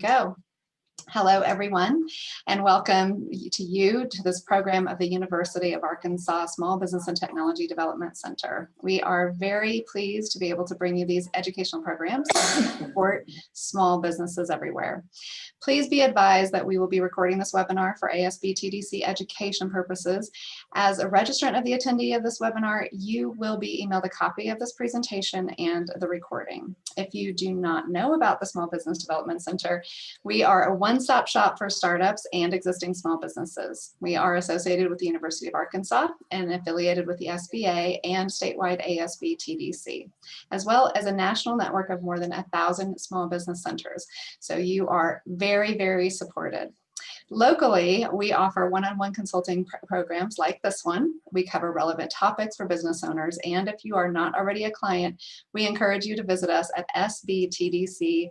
Go. Hello, everyone, and welcome to this program of the University of Arkansas Small Business and Technology Development Center. We are very pleased to be able to bring you these educational programs to support small businesses everywhere. Please be advised that we will be recording this webinar for ASB TDC education purposes. As a registrant of the attendee of this webinar, you will be emailed a copy of this presentation and the recording. If you do not know about the Small Business Development Center, we are a one-stop shop for startups and existing small businesses. We are associated with the University of Arkansas and affiliated with the SBA and statewide ASB TDC, as well as a national network of more than 1,000 small business centers. So you are very, very supported. Locally, we offer one-on-one consulting programs like this one. We cover relevant topics for business owners, and if you are not already a client, we encourage you to visit us at sbtdc.uark.edu.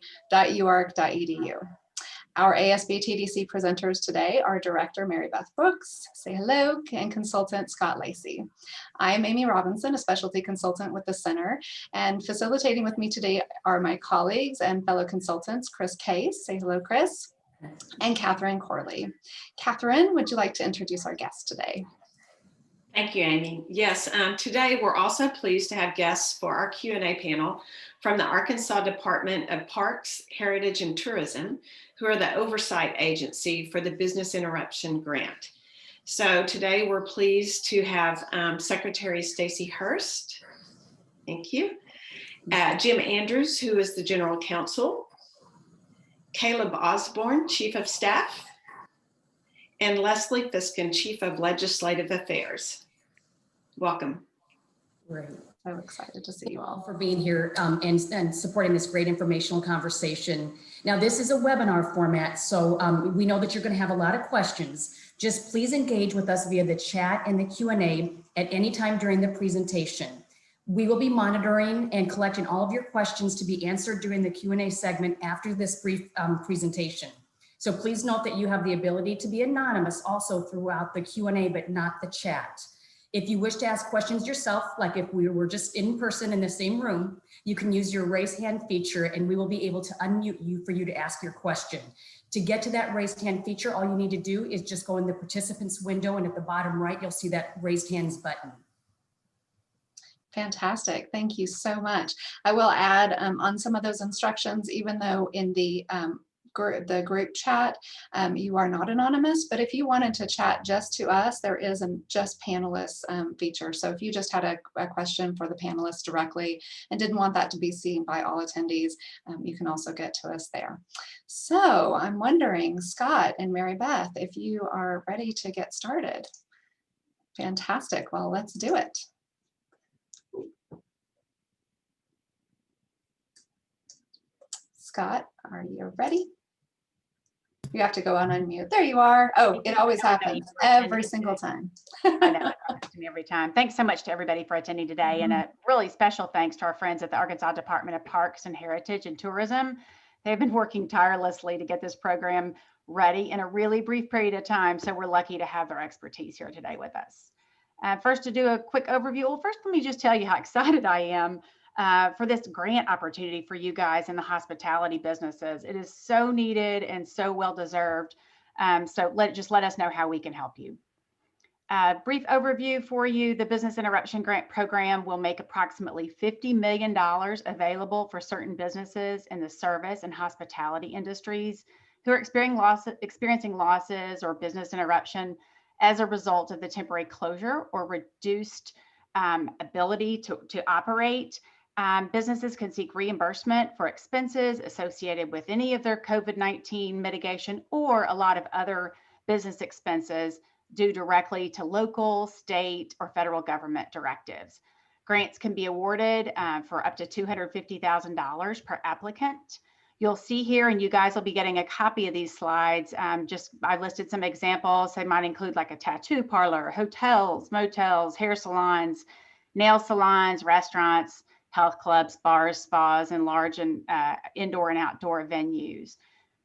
Our ASB TDC presenters today are Director Mary Beth Brooks, say hello, and Consultant Scott Lacy. I am Amy Robinson, a specialty consultant with the center, and facilitating with me today are my colleagues and fellow consultants, Chris Case, say hello, Chris, and Catherine Corley. Catherine, would you like to introduce our guest today? Thank you, Amy. Yes, today we're also pleased to have guests for our Q&A panel from the Arkansas Department of Parks, Heritage, and Tourism, who are the oversight agency for the Business Interruption Grant. So today we're pleased to have Secretary Stacy Hurst, thank you, Jim Andrews, who is the General Counsel, Caleb Osborne, Chief of Staff, and Leslie Fiskin, Chief of Legislative Affairs. Welcome. Great. I'm excited to see you all for being here and supporting this great informational conversation. Now, this is a webinar format, so we know that you're going to have a lot of questions. Just please engage with us via the chat and the Q&A at any time during the presentation. We will be monitoring and collecting all of your questions to be answered during the Q&A segment after this brief presentation. So please note that you have the ability to be anonymous also throughout the Q&A, but not the chat. If you wish to ask questions yourself, like if we were just in person in the same room, you can use your raise hand feature and we will be able to unmute you for you to ask your question. To get to that raised hand feature, all you need to do is just go in the participants window, and at the bottom right, you'll see that raised hands button. Fantastic. Thank you so much. I will add on some of those instructions, even though in the group chat, you are not anonymous, but if you wanted to chat just to us, there is a just panelists feature. So if you just had a question for the panelists directly and didn't want that to be seen by all attendees, you can also get to us there. So I'm wondering, Scott and Mary Beth, if you are ready to get started. Fantastic. Well, let's do it. Scott, are you ready? You have to go on unmute. There you are. Oh, it always happens every single time. I know, it happens to me every time. Thanks so much to everybody for attending today, and a really special thanks to our friends at the Arkansas Department of Parks and Heritage and Tourism. They've been working tirelessly to get this program ready in a really brief period of time, so we're lucky to have their expertise here today with us. First, to do a quick overview, well, first let me just tell you how excited I am for this grant opportunity for you guys in the hospitality businesses. It is so needed and so well deserved. So let us know how we can help you. Brief overview for you: the Business Interruption Grant Program will make approximately $50 million available for certain businesses in the service and hospitality industries who are experiencing losses or business interruption as a result of the temporary closure or reduced ability to operate. Businesses can seek reimbursement for expenses associated with any of their COVID-19 mitigation or a lot of other business expenses due directly to local, state, or federal government directives. Grants can be awarded for up to $250,000 per applicant. You'll see here, and you guys will be getting a copy of these slides. I listed some examples. They might include like a tattoo parlor, hotels, motels, hair salons, nail salons, restaurants, health clubs, bars, spas, and large and indoor and outdoor venues.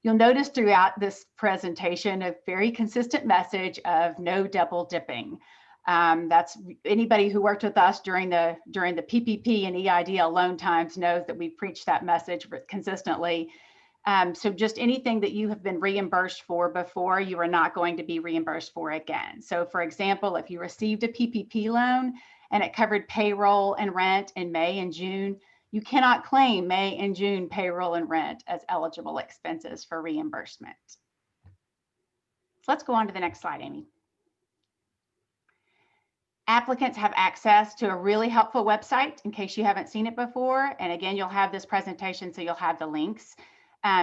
You'll notice throughout this presentation a very consistent message of no double dipping. That's anybody who worked with us during the PPP and EIDL loan times knows that we preach that message consistently. So just anything that you have been reimbursed for before, you are not going to be reimbursed for again. So for example, if you received a PPP loan and it covered payroll and rent in May and June, you cannot claim May and June payroll and rent as eligible expenses for reimbursement. So let's go on to the next slide, Amy. Applicants have access to a really helpful website in case you haven't seen it before. And again, you'll have this presentation, so you'll have the links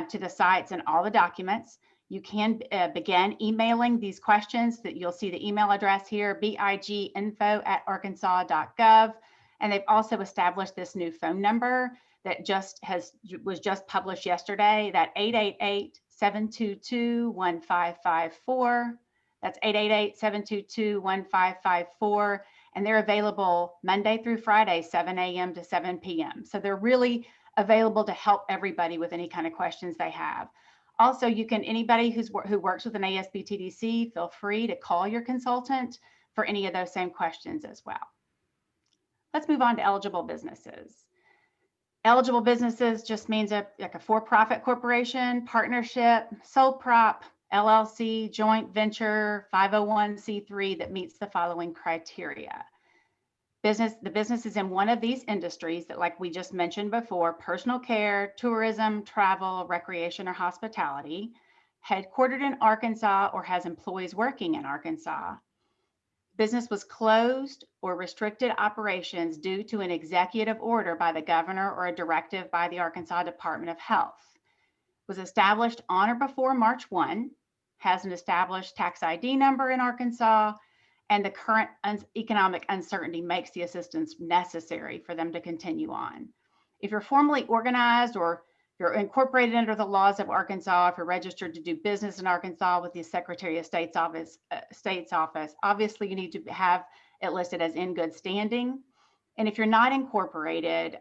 to the sites and all the documents. You can begin emailing these questions that you'll see the email address here, biginfo@arkansas.gov. And they've also established this new phone number that was just published yesterday, that 888-722-1554. That's 888-722-1554. And they're available Monday through Friday, 7 a.m. to 7 p.m. So they're really available to help everybody with any kind of questions they have. Also, anybody who works with an ASBTDC, feel free to call your consultant for any of those same questions as well. Let's move on to eligible businesses. Eligible businesses just means like a for-profit corporation, partnership, sole prop, LLC, joint venture, 501c3 that meets the following criteria. The business is in one of these industries that, like we just mentioned before, personal care, tourism, travel, recreation, or hospitality, headquartered in Arkansas or has employees working in Arkansas. Business was closed or restricted operations due to an executive order by the governor or a directive by the Arkansas Department of Health. Was established on or before March 1, has an established tax ID number in Arkansas, and the current economic uncertainty makes the assistance necessary for them to continue on. If you're formally organized or you're incorporated under the laws of Arkansas, if you're registered to do business in Arkansas with the Secretary of State's office, obviously you need to have it listed as in good standing. And if you're not incorporated,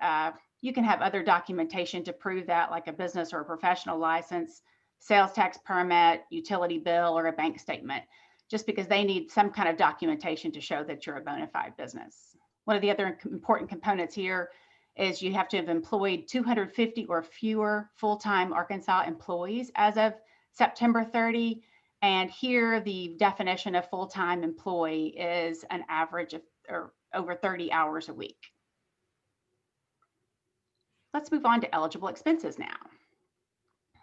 you can have other documentation to prove that, like a business or a professional license, sales tax permit, utility bill, or a bank statement, just because they need some kind of documentation to show that you're a bona fide business. One of the other important components here is you have to have employed 250 or fewer full-time Arkansas employees as of September 30. And here the definition of full-time employee is an average of or over 30 hours a week. Let's move on to eligible expenses now.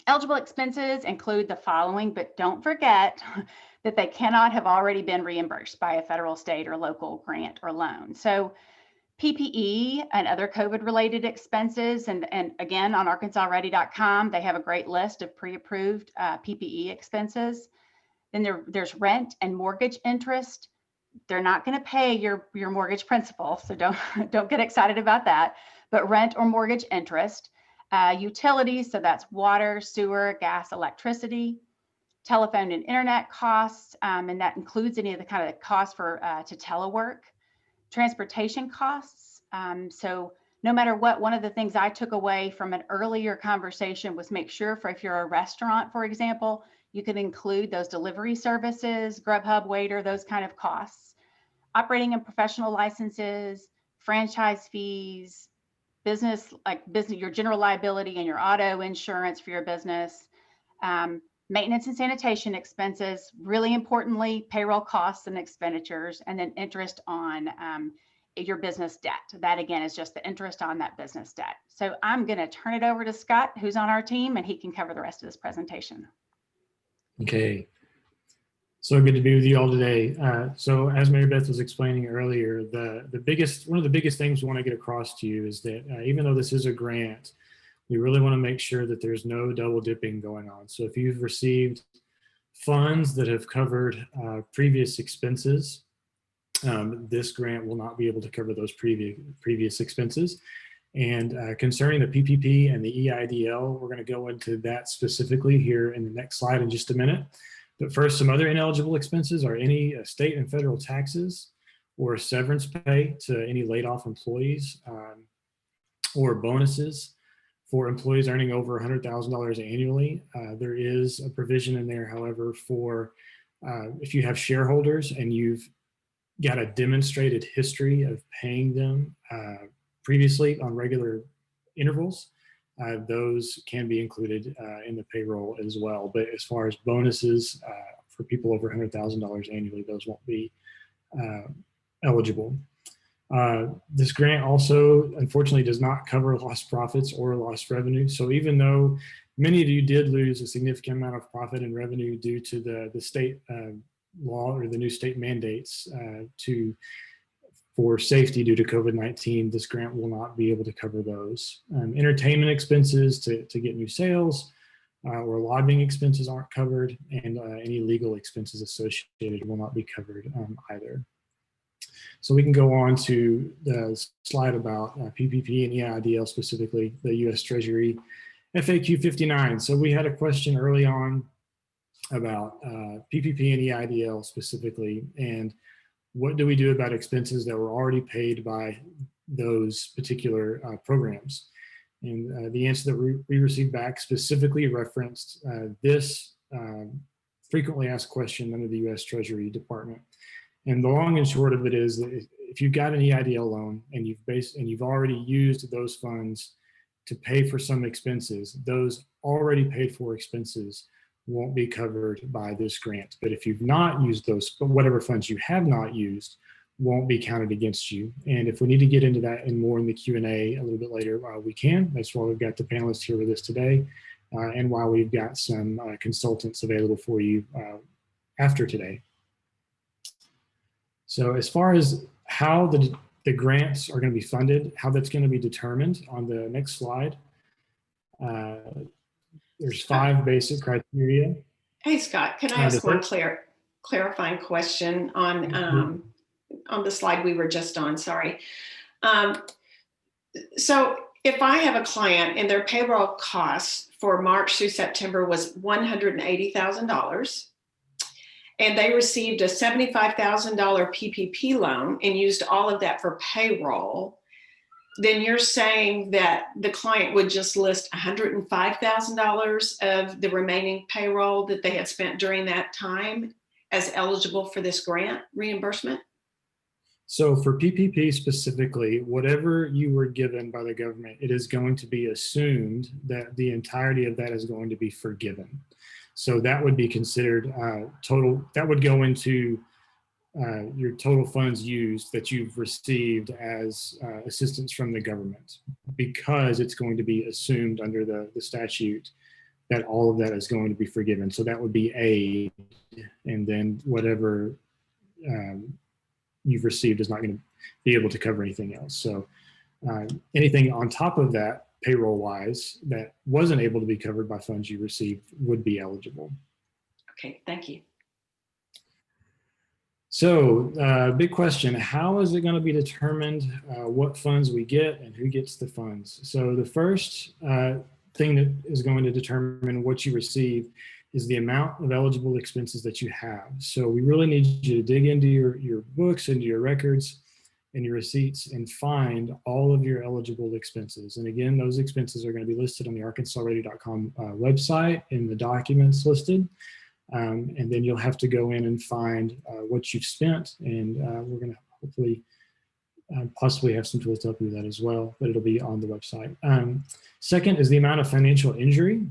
Eligible expenses include the following, but don't forget that they cannot have already been reimbursed by a federal, state, or local grant or loan. So PPE and other COVID-related expenses, and again, on arkansasready.com, they have a great list of pre-approved PPE expenses. Then there's rent and mortgage interest. They're not going to pay your mortgage principal, so don't get excited about that, but rent or mortgage interest. Utilities, so that's water, sewer, gas, electricity, telephone and internet costs, and that includes any of the kind of costs for to telework. Transportation costs. So no matter what, one of the things I took away from an earlier conversation was make sure if you're a restaurant, for example, you can include those delivery services, Grubhub, waiter, those kind of costs. Operating and professional licenses, franchise fees, business, your general liability and your auto insurance for your business, maintenance and sanitation expenses, really importantly, payroll costs and expenditures, and then interest on your business debt. That again is just the interest on that business debt. So I'm going to turn it over to Scott, who's on our team, and he can cover the rest of this presentation. Okay. So good to be with you all today. So as Mary Beth was explaining earlier, one of the biggest things we want to get across to you is that even though this is a grant, we really want to make sure that there's no double dipping going on. So if you've received funds that have covered previous expenses, this grant will not be able to cover those previous expenses. And concerning the PPP and the EIDL, we're going to go into that specifically here in the next slide in just a minute. But first, some other ineligible expenses are any state and federal taxes or severance pay to any laid off employees or bonuses for employees earning over $100,000 annually. There is a provision in there, however, for if you have shareholders and you've got a demonstrated history of paying them previously on regular intervals, those can be included in the payroll as well. But as far as bonuses for people over $100,000 annually, those won't be eligible. This grant also, unfortunately, does not cover lost profits or lost revenue. So even though many of you did lose a significant amount of profit and revenue due to the state law or the new state mandates for safety due to COVID-19, this grant will not be able to cover those. Entertainment expenses to get new sales or lobbying expenses aren't covered, and any legal expenses associated will not be covered either. So we can go on to the slide about PPP and EIDL, specifically the U.S. Treasury FAQ 59. So we had a question early on about PPP and EIDL specifically, and what do we do about expenses that were already paid by those particular programs? And the answer that we received back specifically referenced this frequently asked question under the U.S. Treasury Department. And the long and short of it is that if you've got an EIDL loan and you've already used those funds to pay for some expenses, those already paid for expenses won't be covered by this grant. But if you've not used those, but whatever funds you have not used won't be counted against you. And if we need to get into that and more in the Q&A a little bit later, we can. That's why we've got the panelists here with us today, and why we've got some consultants available for you after today. So as far as how the grants are going to be funded, how that's going to be determined on the next slide, there's 5 basic criteria. Hey, Scott, can I ask one clarifying question on the slide we were just on? Sorry. So if I have a client and their payroll costs for March through September was $180,000, and they received a $75,000 PPP loan and used all of that for payroll, then you're saying that the client would just list $105,000 of the remaining payroll that they had spent during that time as eligible for this grant reimbursement? So for PPP specifically, whatever you were given by the government, it is going to be assumed that the entirety of that is going to be forgiven. So that would be considered total, that would go into your total funds used that you've received as assistance from the government, because it's going to be assumed under the statute that all of that is going to be forgiven. So that would be aid, and then whatever you've received is not going to be able to cover anything else. So anything on top of that, payroll wise, that wasn't able to be covered by funds you received would be eligible. Okay, thank you. So big question, how is it going to be determined what funds we get and who gets the funds? So the first thing that is going to determine what you receive is the amount of eligible expenses that you have. So we really need you to dig into your books, into your records and your receipts, and find all of your eligible expenses. And again, those expenses are going to be listed on the arkansasradio.com website in the documents listed. And then you'll have to go in and find what you've spent, and we're going to hopefully possibly have some tools to help you with that as well, but it'll be on the website. Second is the amount of financial injury.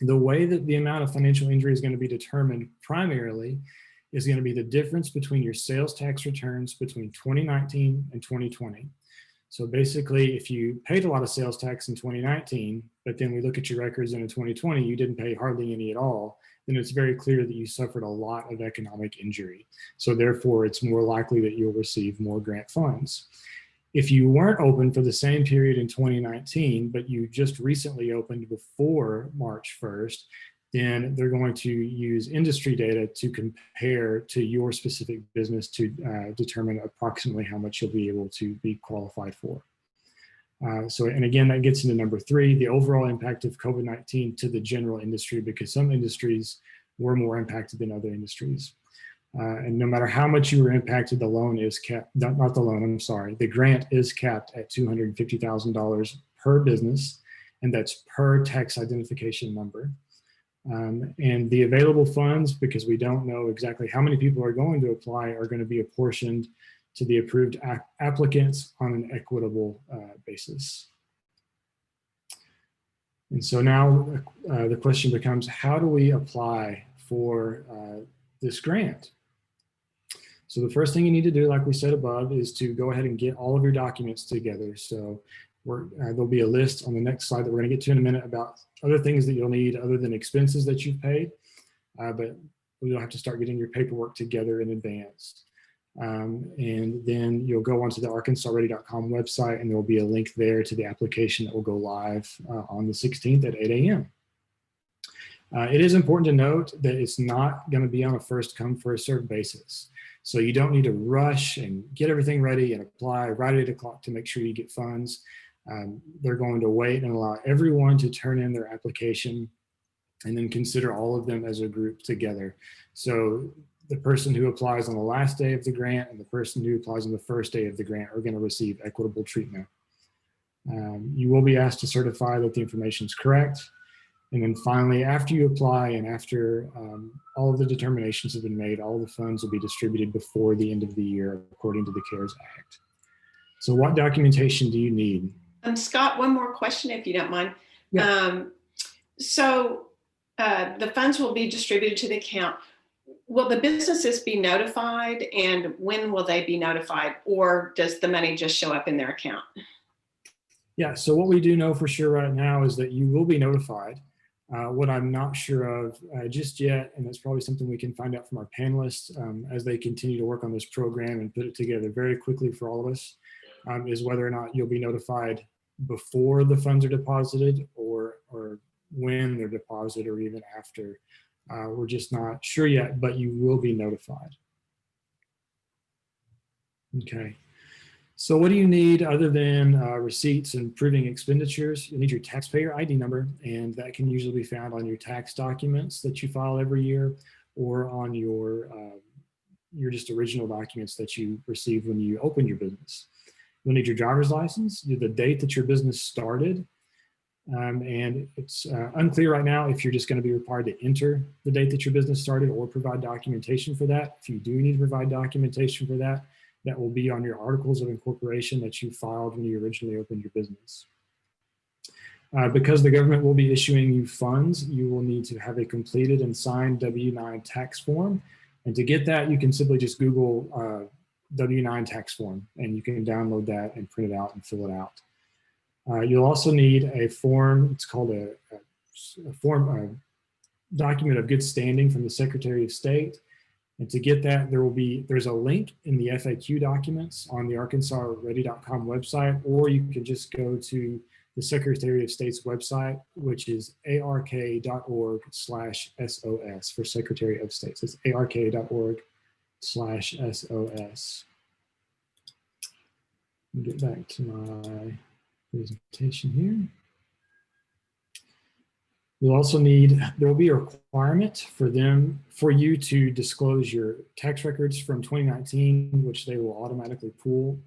The way that the amount of financial injury is going to be determined primarily is going to be the difference between your sales tax returns between 2019 and 2020. So basically, if you paid a lot of sales tax in 2019, but then we look at your records in 2020, you didn't pay hardly any at all, then it's very clear that you suffered a lot of economic injury. So therefore, it's more likely that you'll receive more grant funds. If you weren't open for the same period in 2019, but you just recently opened before March 1st, then they're going to use industry data to compare to your specific business to determine approximately how much you'll be able to be qualified for. And again, that gets into number 3, the overall impact of COVID-19 to the general industry, because some industries were more impacted than other industries. And no matter how much you were impacted, the loan is capped, not the loan, I'm sorry, the grant is capped at $250,000 per business, and that's per tax identification number. And the available funds, because we don't know exactly how many people are going to apply, are going to be apportioned to the approved applicants on an equitable basis. And so now the question becomes, how do we apply for this grant? So the first thing you need to do, like we said above, is to go ahead and get all of your documents together. So there'll be a list on the next slide that we're going to get to in a minute about other things that you'll need other than expenses that you've paid. But you'll have to start getting your paperwork together in advance. And then you'll go onto the arkansasready.com website, and there will be a link there to the application that will go live on the 16th at 8 a.m. It is important to note that it's not going to be on a first come, first served basis. So you don't need to rush and get everything ready and apply right at 8 o'clock to make sure you get funds. They're going to wait and allow everyone to turn in their application and then consider all of them as a group together. So the person who applies on the last day of the grant and the person who applies on the first day of the grant are going to receive equitable treatment. You will be asked to certify that the information is correct. And then finally, after you apply and after all of the determinations have been made, all the funds will be distributed before the end of the year, according to the CARES Act. So what documentation do you need? Scott, one more question, if you don't mind. Yeah. The funds will be distributed to the account. Will the businesses be notified, and when will they be notified, or does the money just show up in their account? Yeah, so what we do know for sure right now is that you will be notified. What I'm not sure of just yet, and that's probably something we can find out from our panelists as they continue to work on this program and put it together very quickly for all of us, is whether or not you'll be notified before the funds are deposited or when they're deposited or even after. We're just not sure yet, but you will be notified. Okay. So what do you need other than receipts and proving expenditures? You need your taxpayer ID number, and that can usually be found on your tax documents that you file every year or on your just original documents that you receive when you open your business. You'll need your driver's license, the date that your business started, and it's unclear right now if you're just going to be required to enter the date that your business started or provide documentation for that. If you do need to provide documentation for that, that will be on your articles of incorporation that you filed when you originally opened your business. Because the government will be issuing you funds, you will need to have a completed and signed W-9 tax form. And to get that, you can simply just Google W-9 tax form, and you can download that and print it out and fill it out. You'll also need a form. It's called a document of good standing from the Secretary of State. And to get that, there's a link in the FAQ documents on the arkansasready.com website, or you can just go to the Secretary of State's website, which is ark.org/SOS for Secretary of State. So it's ark.org/SOS. Get back to my presentation here. You'll also need, there will be a requirement for you to disclose your tax records from 2019, which they will automatically pull.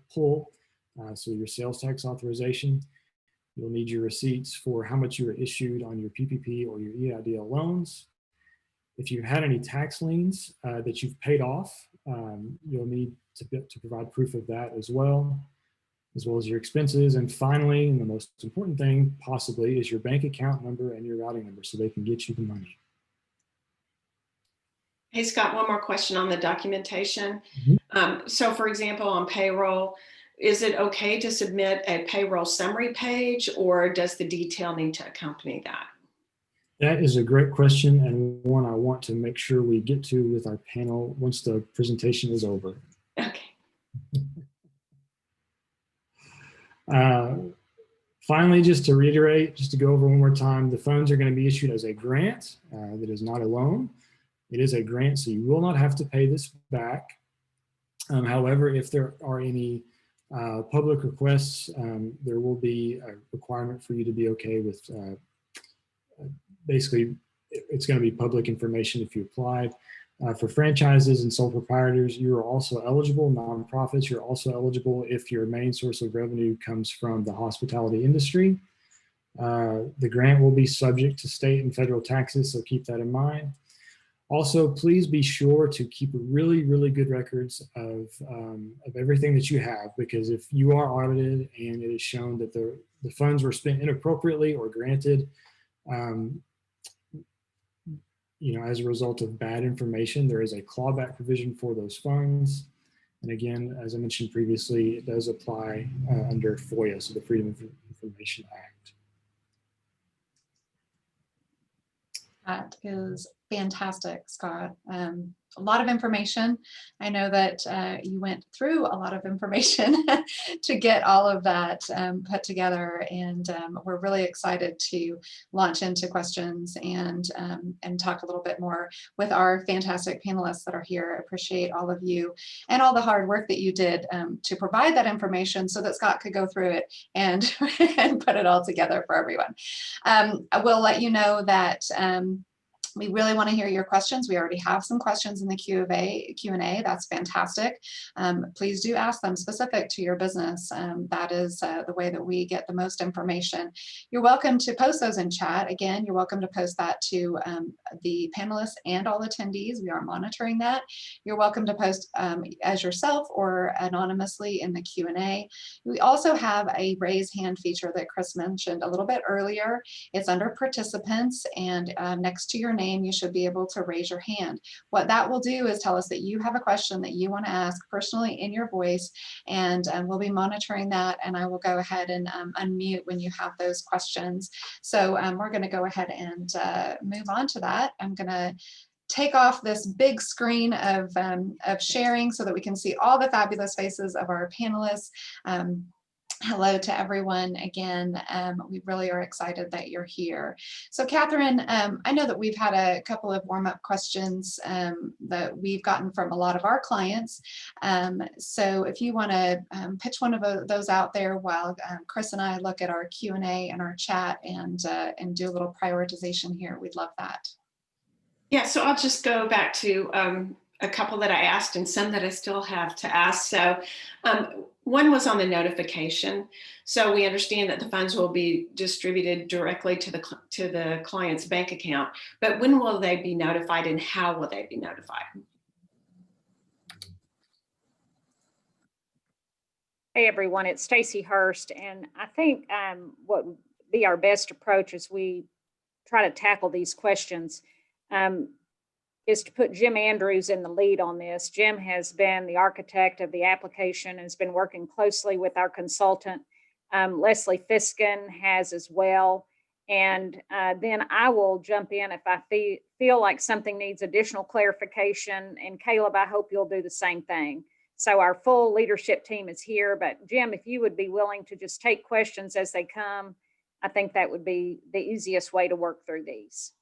So your sales tax authorization. You'll need your receipts for how much you were issued on your PPP or your EIDL loans. If you had any tax liens that you've paid off, you'll need to provide proof of that as well as your expenses. And finally, and the most important thing possibly, is your bank account number and your routing number so they can get you the money. Hey, Scott, one more question on the documentation. So for example, on payroll, is it okay to submit a payroll summary page, or does the detail need to accompany that? That is a great question, and one I want to make sure we get to with our panel once the presentation is over. Okay. Finally, just to reiterate, just to go over one more time, the funds are going to be issued as a grant that is not a loan. It is a grant, so you will not have to pay this back. However, if there are any public requests, there will be a requirement for you to be okay with basically, it's going to be public information if you applied. For franchises and sole proprietors, you are also eligible. Nonprofits, you're also eligible if your main source of revenue comes from the hospitality industry. The grant will be subject to state and federal taxes, so keep that in mind. Also, please be sure to keep really, really good records of everything that you have, because if you are audited and it is shown that the funds were spent inappropriately or granted, As a result of bad information, there is a clawback provision for those funds. And again, as I mentioned previously, it does apply under FOIA, so the Freedom of Information Act. That is fantastic, Scott. A lot of information. I know that you went through a lot of information to get all of that put together, and we're really excited to launch into questions and talk a little bit more with our fantastic panelists that are here. I appreciate all of you and all the hard work that you did to provide that information so that Scott could go through it and, and put it all together for everyone. I will let you know that we really want to hear your questions. We already have some questions in the Q&A. That's fantastic. Please do ask them specific to your business. That is the way that we get the most information. You're welcome to post those in chat. Again, you're welcome to post that to the panelists and all attendees. We are monitoring that. You're welcome to post as yourself or anonymously in the Q&A. We also have a raise hand feature that Chris mentioned a little bit earlier. It's under participants, and next to your name, you should be able to raise your hand. What that will do is tell us that you have a question that you want to ask personally in your voice, and we'll be monitoring that, and I will go ahead and unmute when you have those questions. So we're going to go ahead and move on to that. I'm going to take off this big screen of sharing so that we can see all the fabulous faces of our panelists. Hello to everyone again. We really are excited that you're here. So Catherine, I know that we've had a couple of warm-up questions that we've gotten from a lot of our clients. So if you want to pitch one of those out there while Chris and I look at our Q&A and our chat and do a little prioritization here, we'd love that. Yeah, so I'll just go back to a couple that I asked and some that I still have to ask. So one was on the notification. So we understand that the funds will be distributed directly to the client's bank account, but when will they be notified and how will they be notified? Hey everyone, it's Stacy Hurst, and I think what would be our best approach as we try to tackle these questions is to put Jim Andrews in the lead on this. Jim has been the architect of the application and has been working closely with our consultant. Leslie Fiskin has as well. And then I will jump in if I feel like something needs additional clarification. And Caleb, I hope you'll do the same thing. So our full leadership team is here, but Jim, if you would be willing to just take questions as they come, I think that would be the easiest way to work through these.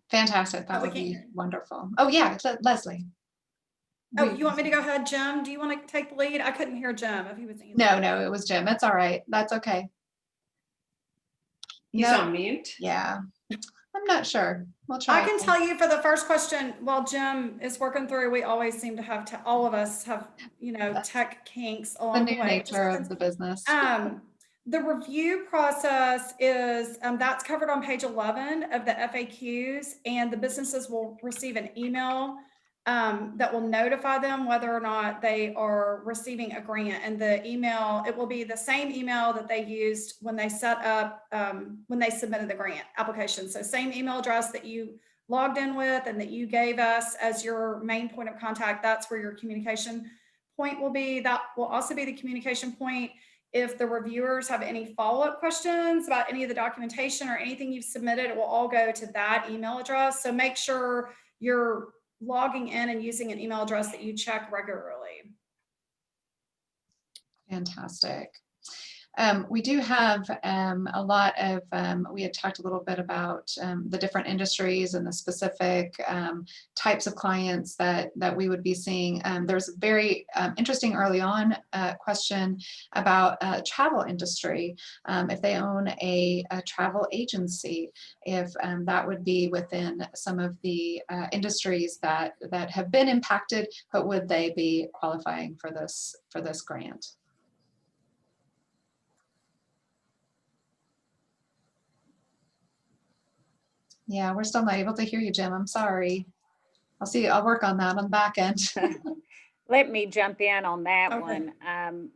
Fantastic. That would be wonderful. Oh yeah, Leslie. Oh, you want me to go ahead, Jim? Do you want to take the lead? I couldn't hear Jim if he was answering. No, it was Jim. It's all right. That's okay. He's on mute. Yeah, I'm not sure. We'll try. I can tell you for the first question, while Jim is working through, we always seem to have all of us have, tech kinks along the way. Nature of the business. The review process is, that's covered on page 11 of the FAQs, and the businesses will receive an email that will notify them whether or not they are receiving a grant. And the email, it will be the same email that they used when they set up, when they submitted the grant application. So same email address that you logged in with and that you gave us as your main point of contact, that's where your communication point will be. That will also be the communication point if the reviewers have any follow-up questions about any of the documentation or anything you've submitted. It will all go to that email address. So make sure you're logging in and using an email address that you check regularly. Fantastic. We do have a lot of, we had talked a little bit about the different industries and the specific types of clients that we would be seeing. There's a very interesting early on question about travel industry. If they own a travel agency, if that would be within some of the industries that have been impacted, but would they be qualifying for this grant? Yeah, we're still not able to hear you, Jim. I'm sorry. I'll work on that on the back end. Let me jump in on that Okay. one.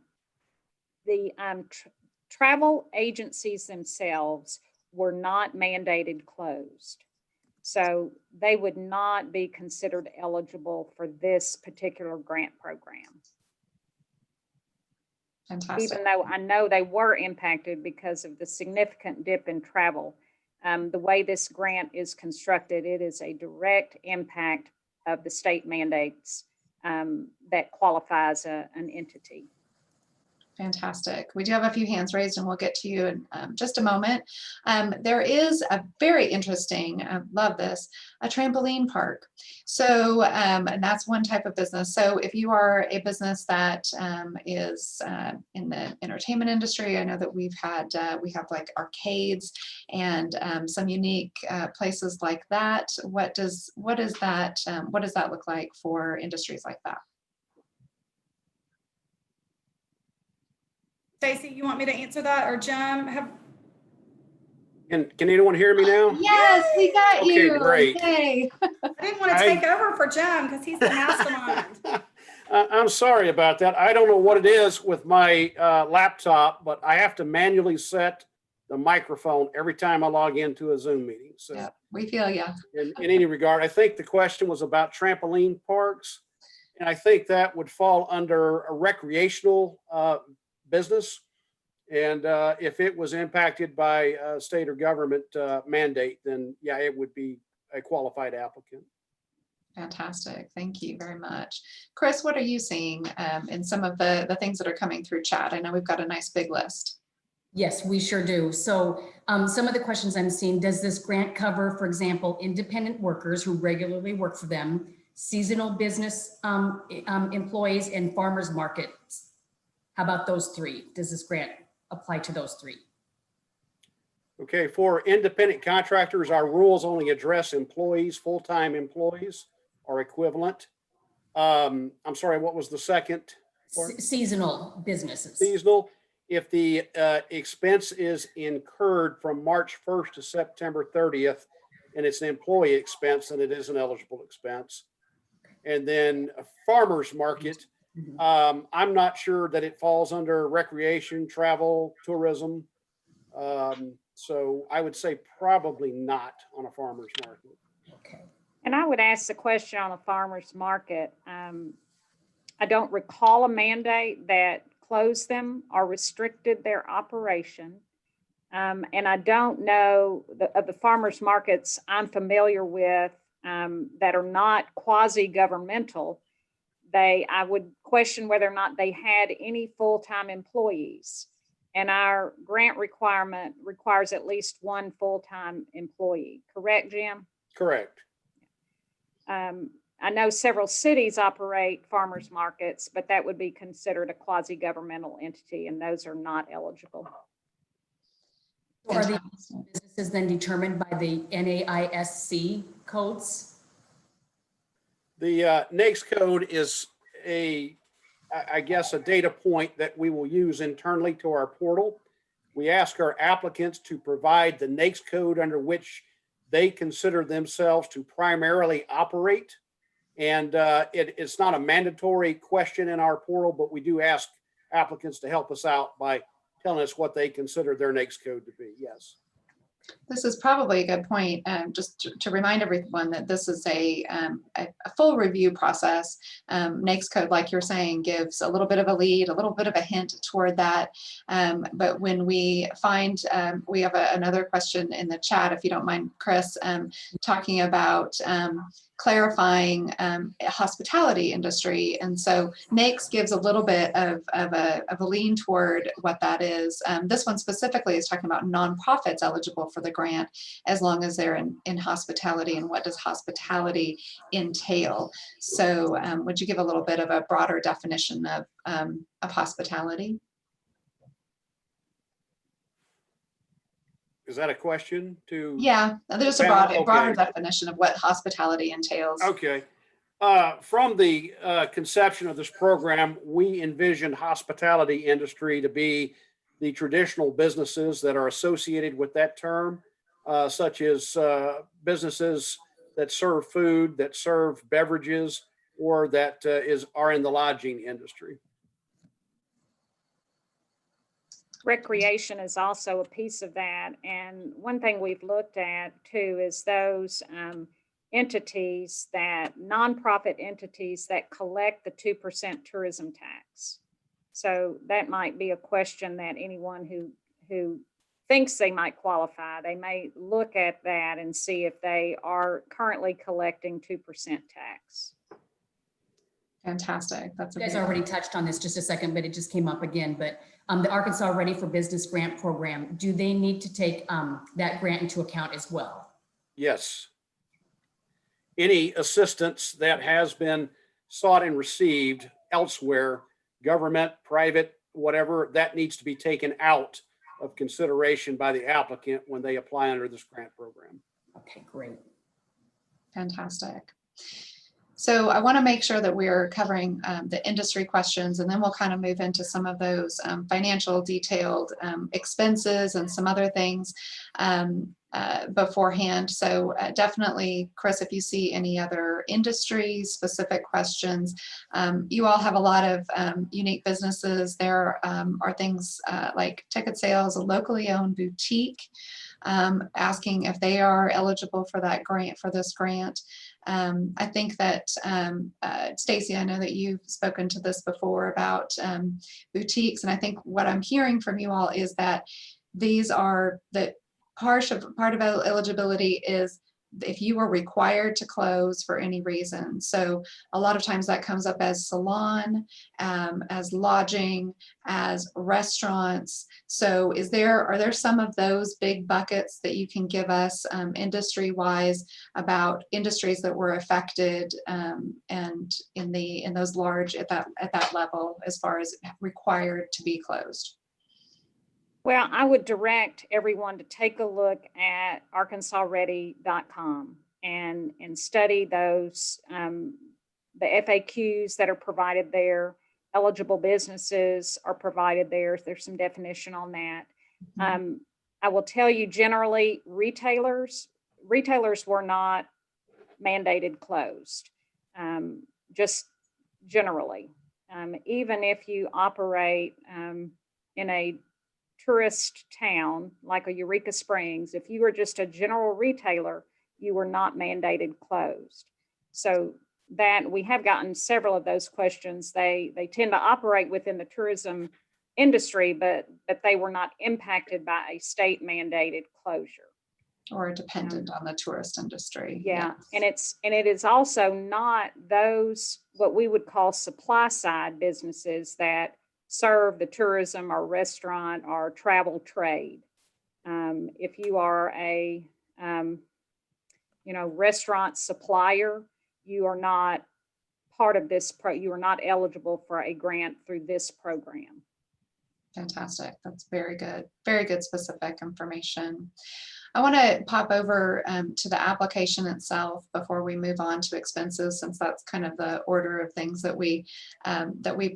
the travel agencies themselves were not mandated closed. So they would not be considered eligible for this particular grant program. Fantastic. Even though I know they were impacted because of the significant dip in travel. The way this grant is constructed, it is a direct impact of the state mandates that qualifies an entity. Fantastic. We do have a few hands raised and we'll get to you in just a moment. There is a very interesting, I love this, a trampoline park. So, and that's one type of business. So if you are a business that is in the entertainment industry, I know that we have like arcades and some unique places like that. What does that look like for industries like that? Stacy, you want me to answer that, or Jim? Can anyone hear me now? Yes, we got you. Okay, great. Yay. I didn't want to take over for Jim because he's the mastermind. I'm sorry about that. I don't know what it is with my laptop, but I have to manually set the microphone every time I log into a Zoom meeting. So Yeah, we feel you. in any regard, I think the question was about trampoline parks. And I think that would fall under a recreational business. And if it was impacted by a state or government mandate, then yeah, it would be a qualified applicant. Fantastic. Thank you very much. Chris, what are you seeing in some of the things that are coming through chat? I know we've got a nice big list. Yes, we sure do. So some of the questions I'm seeing, does this grant cover, for example, independent workers who regularly work for them, seasonal business employees, and farmers markets? How about those three? Does this grant apply to those three? Okay, for independent contractors, our rules only address employees, full-time employees or equivalent. I'm sorry, what was the second part? Seasonal businesses. Seasonal. If the expense is incurred from March 1st to September 30th, and it's an employee expense, then it is an eligible expense. And then a farmer's market, I'm not sure that it falls under recreation, travel, tourism. So I would say probably not on a farmer's market. Okay. And I would ask the question on a farmer's market. I don't recall a mandate that closed them or restricted their operation. And I don't know of the farmers markets I'm familiar with that are not quasi-governmental. I would question whether or not they had any full-time employees. And our grant requirement requires at least one full-time employee. Correct, Jim? Correct. I know several cities operate farmers markets, but that would be considered a quasi-governmental entity, and those are not eligible. Are the businesses then determined by the NAISC codes? The NAICS code is I guess, a data point that we will use internally to our portal. We ask our applicants to provide the NAICS code under which they consider themselves to primarily operate. And it's not a mandatory question in our portal, but we do ask applicants to help us out by telling us what they consider their NAICS code to be. Yes. This is probably a good point, just to remind everyone that this is a full review process. NAICS code, like you're saying, gives a little bit of a lead, a little bit of a hint toward that. But when we find, we have another question in the chat, if you don't mind, Chris, talking about clarifying hospitality industry. And so NAICS gives a little bit of a lean toward what that is. This one specifically is talking about nonprofits eligible for the grant as long as they're in hospitality, and what does hospitality entail. So would you give a little bit of a broader definition of hospitality? Is that a question to? Yeah, there's a broader definition of what hospitality entails. Okay. From the conception of this program, we envision hospitality industry to be the traditional businesses that are associated with that term, such as businesses that serve food, that serve beverages, or that are in the lodging industry. Recreation is also a piece of that. And one thing we've looked at too is those entities, that nonprofit entities that collect the 2% tourism tax. So that might be a question that anyone who thinks they might qualify, they may look at that and see if they are currently collecting 2% tax. Fantastic. That's a You guys very- already touched on this just a second, but it just came up again. But the Arkansas Ready for Business Grant Program, do they need to take that grant into account as well? Yes. Any assistance that has been sought and received elsewhere, government, private, whatever, that needs to be taken out of consideration by the applicant when they apply under this grant program. Okay, great. Fantastic. So I want to make sure that we're covering the industry questions, and then we'll kind of move into some of those financial detailed expenses and some other things beforehand. So definitely, Chris, if you see any other industry specific questions, you all have a lot of unique businesses. There are things like ticket sales, a locally owned boutique, asking if they are eligible for that grant, for this grant. I think that, Stacy, I know that you've spoken to this before about boutiques, and I think what I'm hearing from you all is that these are that part of eligibility is if you were required to close for any reason. So a lot of times that comes up as salon, as lodging, as restaurants. So are there some of those big buckets that you can give us industry-wise about industries that were affected and in those large at that level as far as required to be closed? Well, I would direct everyone to take a look at arkansasready.com and study those, the FAQs that are provided there. Eligible businesses are provided there. There's some definition on that. Mm-hmm. I will tell you generally, retailers were not mandated closed, just generally. Even if you operate in a tourist town like a Eureka Springs, if you were just a general retailer, you were not mandated closed. So that we have gotten several of those questions. They tend to operate within the tourism industry, but they were not impacted by a state mandated closure. Or dependent on the tourist industry. Yeah, Yes. and it is also not those what we would call supply side businesses that serve the tourism or restaurant or travel trade. If you are a restaurant supplier, you are not part of this you are not eligible for a grant through this program. Fantastic. That's very good specific information. I want to pop over to the application itself before we move on to expenses, since that's kind of the order of things that we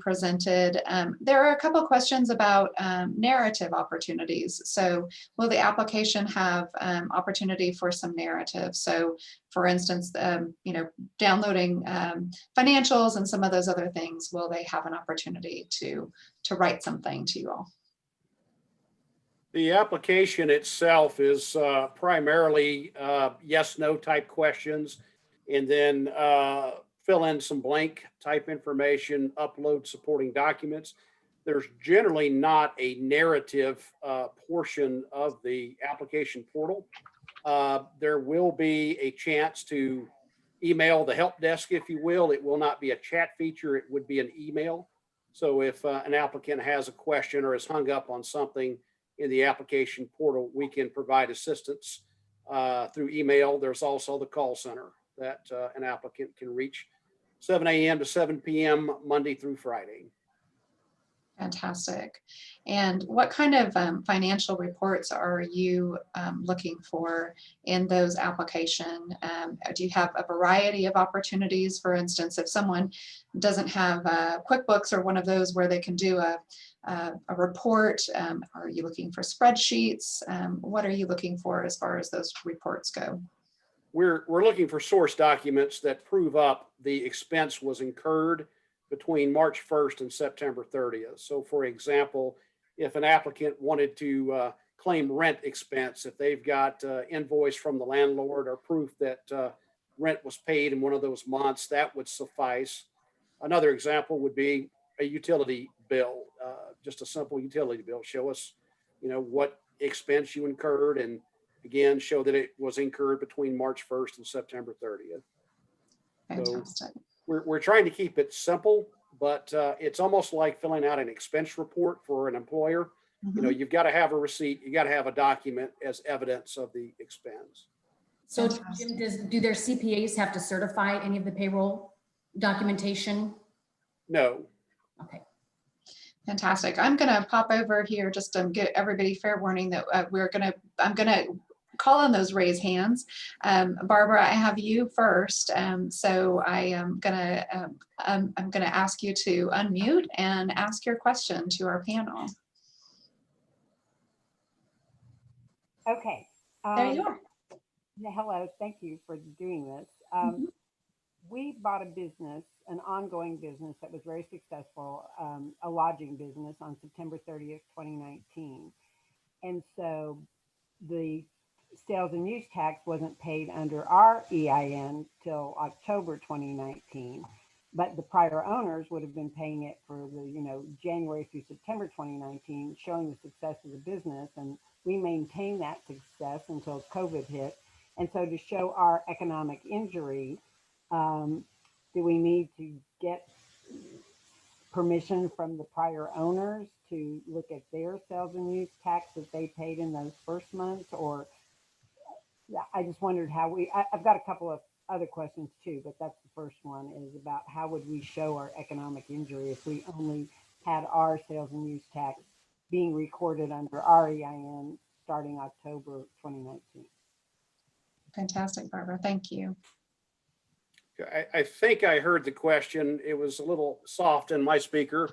presented. There are a couple of questions about narrative opportunities. So will the application have opportunity for some narrative? So for instance, downloading financials and some of those other things, will they have an opportunity to write something to you all? The application itself is primarily yes, no type questions, and then fill in some blank type information, upload supporting documents. There's generally not a narrative portion of the application portal. There will be a chance to email the help desk, if you will. It will not be a chat feature. It would be an email. So if an applicant has a question or is hung up on something in the application portal, we can provide assistance through email. There's also the call center that an applicant can reach 7 a.m. to 7 p.m. Monday through Friday. Fantastic. And what kind of financial reports are you looking for in those application? Do you have a variety of opportunities? For instance, if someone doesn't have QuickBooks or one of those where they can do a report, are you looking for spreadsheets? What are you looking for as far as those reports go? We're looking for source documents that prove up the expense was incurred between March 1st and September 30th. So for example, if an applicant wanted to claim rent expense, if they've got invoice from the landlord or proof that rent was paid in one of those months, that would suffice. Another example would be a utility bill, just a simple utility bill. Show us, what expense you incurred, and again, show that it was incurred between March 1st and September 30th. Fantastic. We're trying to keep it simple, but it's almost like filling out an expense report for an employer. Mhm. You've got to have a receipt, you got to have a document as evidence of the expense. So Fantastic. Jim, do their CPAs have to certify any of the payroll documentation? No. Okay. Fantastic. I'm going to pop over here just to give everybody fair warning that I'm going to call on those raised hands. Barbara, I have you first. So I am going to ask you to unmute and ask your question to our panel. Okay. There you are. Hello, thank you for doing this. We bought a business, an ongoing business that was very successful, a lodging business on September 30th, 2019. And so the sales and use tax wasn't paid under our EIN till October 2019, but the prior owners would have been paying it for the, January through September 2019, showing the success of the business. And we maintained that success until COVID hit. And so to show our economic injury, do we need to get permission from the prior owners to look at their sales and use tax that they paid in those first months? Or I just wondered how I've got a couple of other questions too, but that's the first one, is about how would we show our economic injury if we only had our sales and use tax being recorded under our EIN starting October 2019. Fantastic, Barbara. Thank you. I think I heard the question. It was a little soft in my speaker,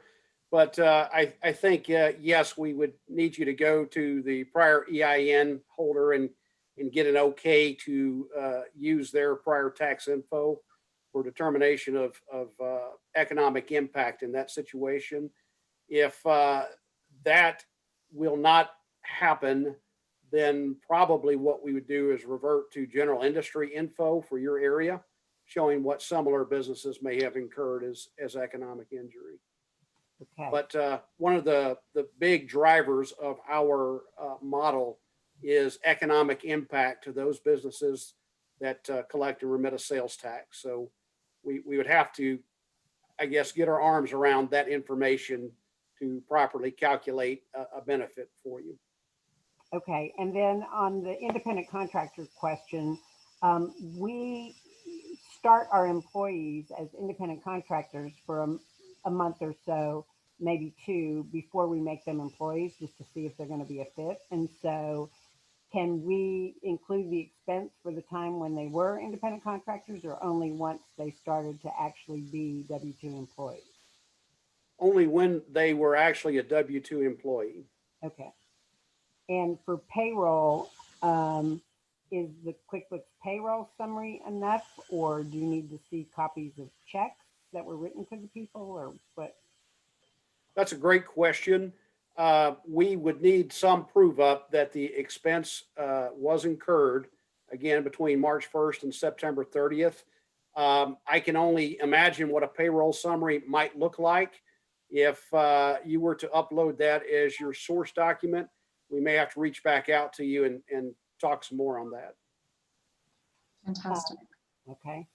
but I think, yes, we would need you to go to the prior EIN holder and get an okay to use their prior tax info for determination of economic impact in that situation. If that will not happen, then probably what we would do is revert to general industry info for your area, showing what similar businesses may have incurred as economic injury. Okay. But one of the big drivers of our model is economic impact to those businesses that collect and remit a sales tax. So we would have to, I guess, get our arms around that information to properly calculate a benefit for you. Okay, and then on the independent contractor question, we start our employees as independent contractors for a month or so, maybe two, before we make them employees, just to see if they're going to be a fit. And so can we include the expense for the time when they were independent contractors, or only once they started to actually be W-2 employees? Only when they were actually a W-2 employee. Okay. And for payroll, is the QuickBooks payroll summary enough, or do you need to see copies of checks that were written to the people, or what? That's a great question. We would need some proof up that the expense was incurred, again, between March 1st and September 30th. I can only imagine what a payroll summary might look like. If you were to upload that as your source document, we may have to reach back out to you and talk some more on that. Fantastic. Okay.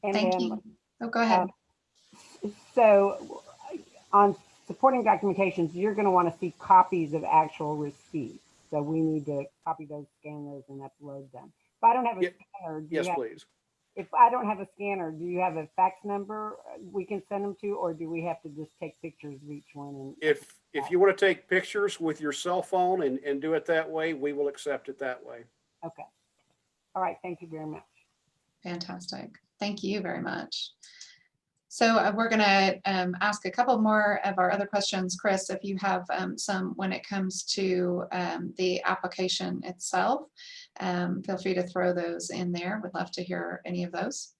And Thank then, you. Oh, go ahead. So on supporting documentations, you're going to want to see copies of actual receipts. So we need to copy those, scan those, and upload them. If I don't have a scanner, Yes, please. If I don't have a scanner, do you have a fax number we can send them to, or do we have to just take pictures of each one? And If you want to take pictures with your cell phone and do it that way, we will accept it that way. Okay. All right. Thank you very much. Fantastic. Thank you very much. So we're going to ask a couple more of our other questions. Chris, if you have some when it comes to the application itself, feel free to throw those in there. Would love to hear any of those.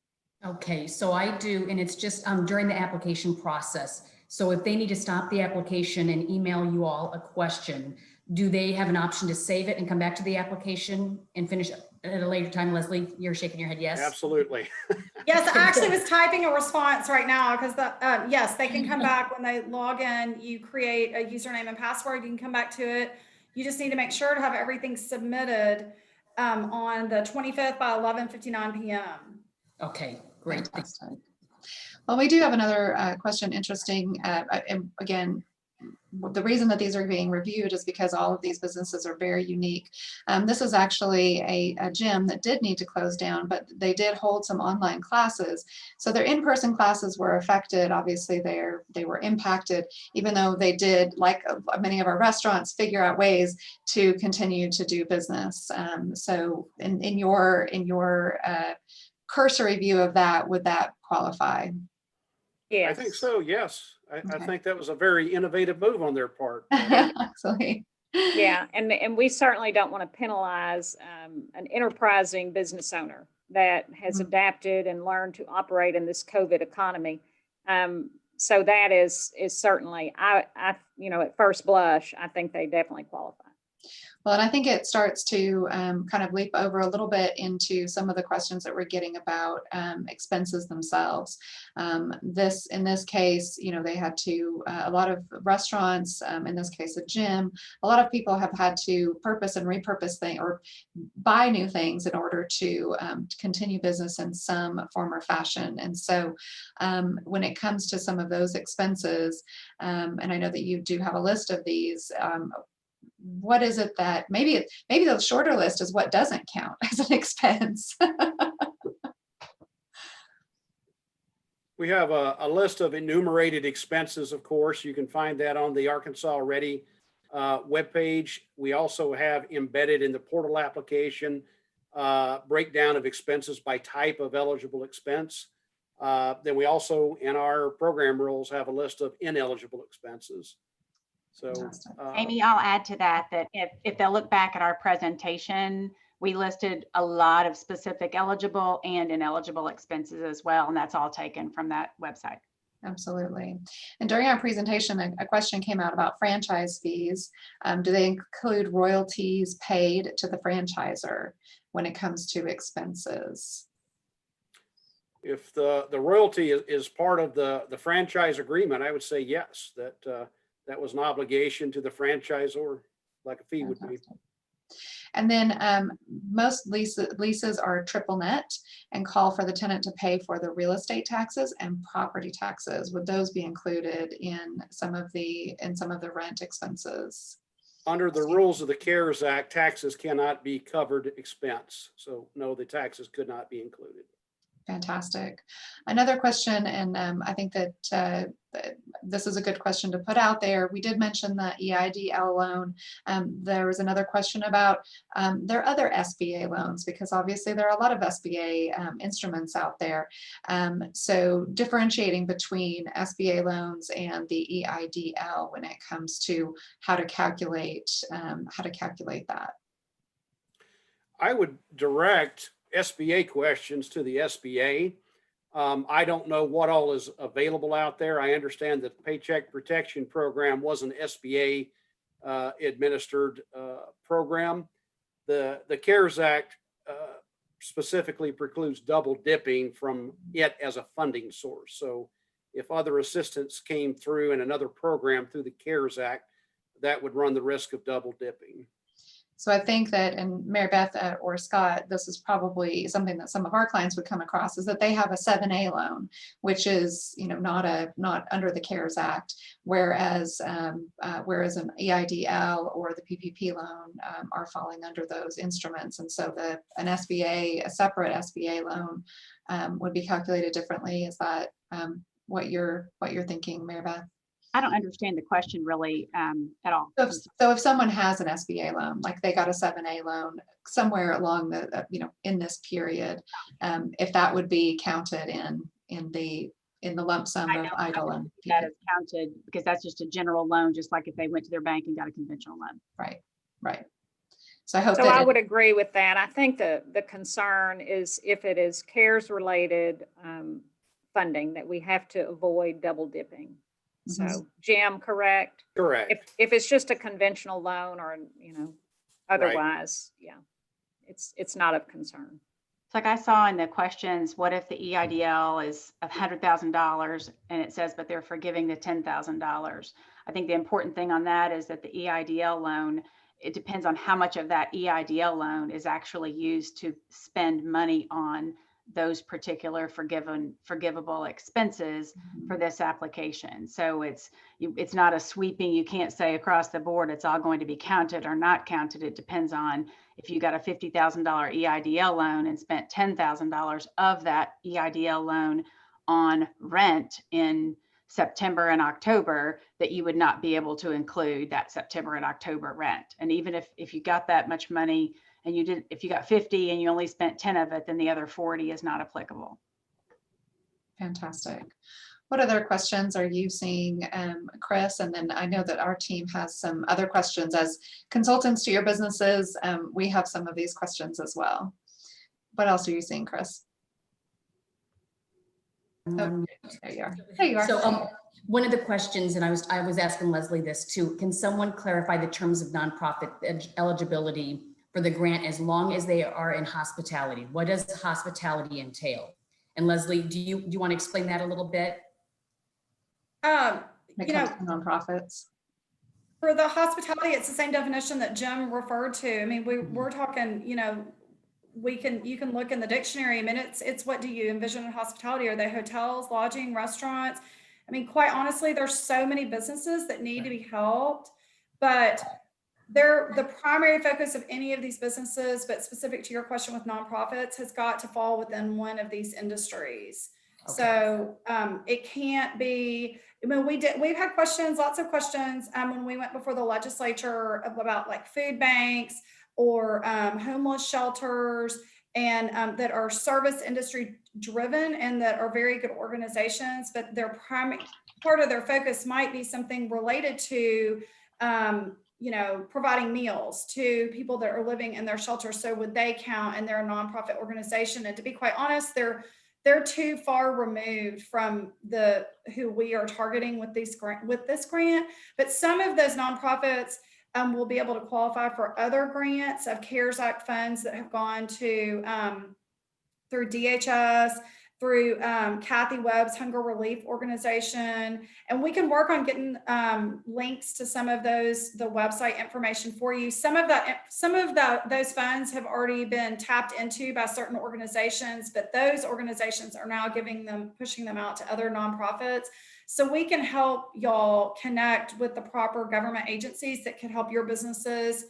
Okay, so I do, and it's just during the application process, So if they need to stop the application and email you all a question, do they have an option to save it and come back to the application and finish at a later time? Leslie, you're shaking your head yes? Absolutely. Yes, I actually was typing a response right now because yes, they can come back when they log in. You create a username and password. You can come back to it. You just need to make sure to have everything submitted on the 25th by 11:59 p.m. Okay, great. Fantastic. Well, we do have another question interesting. And again, the reason that these are being reviewed is because all of these businesses are very unique. This is actually a gym that did need to close down, but they did hold some online classes. So their in-person classes were affected. Obviously, they were impacted, even though they did, like many of our restaurants, figure out ways to continue to do business. So in your cursory view of that, would that qualify? Yes. I think so, yes. I Okay. think that was a very innovative move on their part. Absolutely. Yeah, and we certainly don't want to penalize an enterprising business owner that has adapted and learned to operate in this COVID economy. So that is certainly, I at first blush, I think they definitely qualify. Well, and I think it starts to kind of leap over a little bit into some of the questions that we're getting about expenses themselves. In this case, they had to, a lot of restaurants, in this case, a gym, a lot of people have had to purpose and repurpose things or buy new things in order to continue business in some form or fashion. And so when it comes to some of those expenses, and I know that you do have a list of these, what is it that maybe the shorter list is what doesn't count as an expense? We have a list of enumerated expenses, of course. You can find that on the Arkansas Ready webpage. We also have embedded in the portal application breakdown of expenses by type of eligible expense. Then we also, in our program rules, have a list of ineligible expenses. So, Amy, I'll add to that if they'll look back at our presentation, we listed a lot of specific eligible and ineligible expenses as well, and that's all taken from that website. Absolutely. And during our presentation, a question came out about franchise fees. Do they include royalties paid to the franchisor when it comes to expenses? if the royalty is part of the franchise agreement, I would say yes, that was an obligation to the franchisor, like a fee would be. And then most leases are triple net and call for the tenant to pay for the real estate taxes and property taxes. Would those be included in some of the rent expenses? Under the rules of the CARES Act, taxes cannot be covered expense. So no, the taxes could not be included. Fantastic. Another question, and I think that this is a good question to put out there. We did mention the EIDL loan. There was another question about their other SBA loans, because obviously there are a lot of SBA instruments out there. So differentiating between SBA loans and the EIDL when it comes to how to calculate that. I would direct SBA questions to the SBA. I don't know what all is available out there. I understand that the Paycheck Protection Program was an SBA administered program. The CARES Act specifically precludes double dipping from it as a funding source. So if other assistance came through in another program through the CARES Act, that would run the risk of double dipping. So I think that, and Mary Beth or Scott, this is probably something that some of our clients would come across, is that they have a 7A loan, which is, not under the CARES Act, whereas an EIDL or the PPP loan are falling under those instruments. And so a separate SBA loan would be calculated differently. Is that what you're thinking, Mary Beth? I don't understand the question really at all. So if someone has an SBA loan, like they got a 7A loan somewhere along the, in this period, if that would be counted in the lump sum of EIDL and PPP. That is counted because that's just a general loan, just like if they went to their bank and got a conventional loan. Right. So I hope I would agree with that. I think the concern is if it is CARES related funding, that we have to avoid double dipping. So Jim, correct? Correct. If it's just a conventional loan or, otherwise, yeah, it's not of concern. So like I saw in the questions, what if the EIDL is $100,000 and it says, but they're forgiving the $10,000? I think the important thing on that is that the EIDL loan, it depends on how much of that EIDL loan is actually used to spend money on those particular forgivable expenses for this application. So it's not a sweeping, you can't say across the board, it's all going to be counted or not counted. It depends on if you got a $50,000 EIDL loan and spent $10,000 of that EIDL loan on rent in September and October, that you would not be able to include that September and October rent. And even if you got that much money and if you got 50 and you only spent 10 of it, then the other 40 is not applicable. Fantastic. What other questions are you seeing, Chris? And then I know that our team has some other questions. As consultants to your businesses, we have some of these questions as well. What else are you seeing, Chris? Oh, there you are. There you are. So one of the questions, and I was asking Leslie this too, can someone clarify the terms of nonprofit eligibility for the grant as long as they are in hospitality? What does hospitality entail? And Leslie, do you want to explain that a little bit? When it comes to nonprofits. For the hospitality, it's the same definition that Jim referred to. I mean, we're talking, you can look in the dictionary. I mean, it's what do you envision in hospitality? Are they hotels, lodging, restaurants? I mean, quite honestly, there's so many businesses that need to be helped, but they're the primary focus of any of these businesses, but specific to your question with nonprofits, has got to fall within one of these industries. Okay. So it can't be. I mean, we've had questions, lots of questions when we went before the legislature about like food banks or homeless shelters, and that are service industry driven and that are very good organizations, but their primary part of their focus might be something related to providing meals to people that are living in their shelter. So would they count? And they're a nonprofit organization. And to be quite honest, they're too far removed from who we are targeting with this grant. But some of those nonprofits will be able to qualify for other grants of CARES Act funds that have gone to through DHS, through Kathy Webb's Hunger Relief Organization. And we can work on getting links to some of the website information for you. Some of those funds have already been tapped into by certain organizations, but those organizations are now pushing them out to other nonprofits. So we can help y'all connect with the proper government agencies that can help your businesses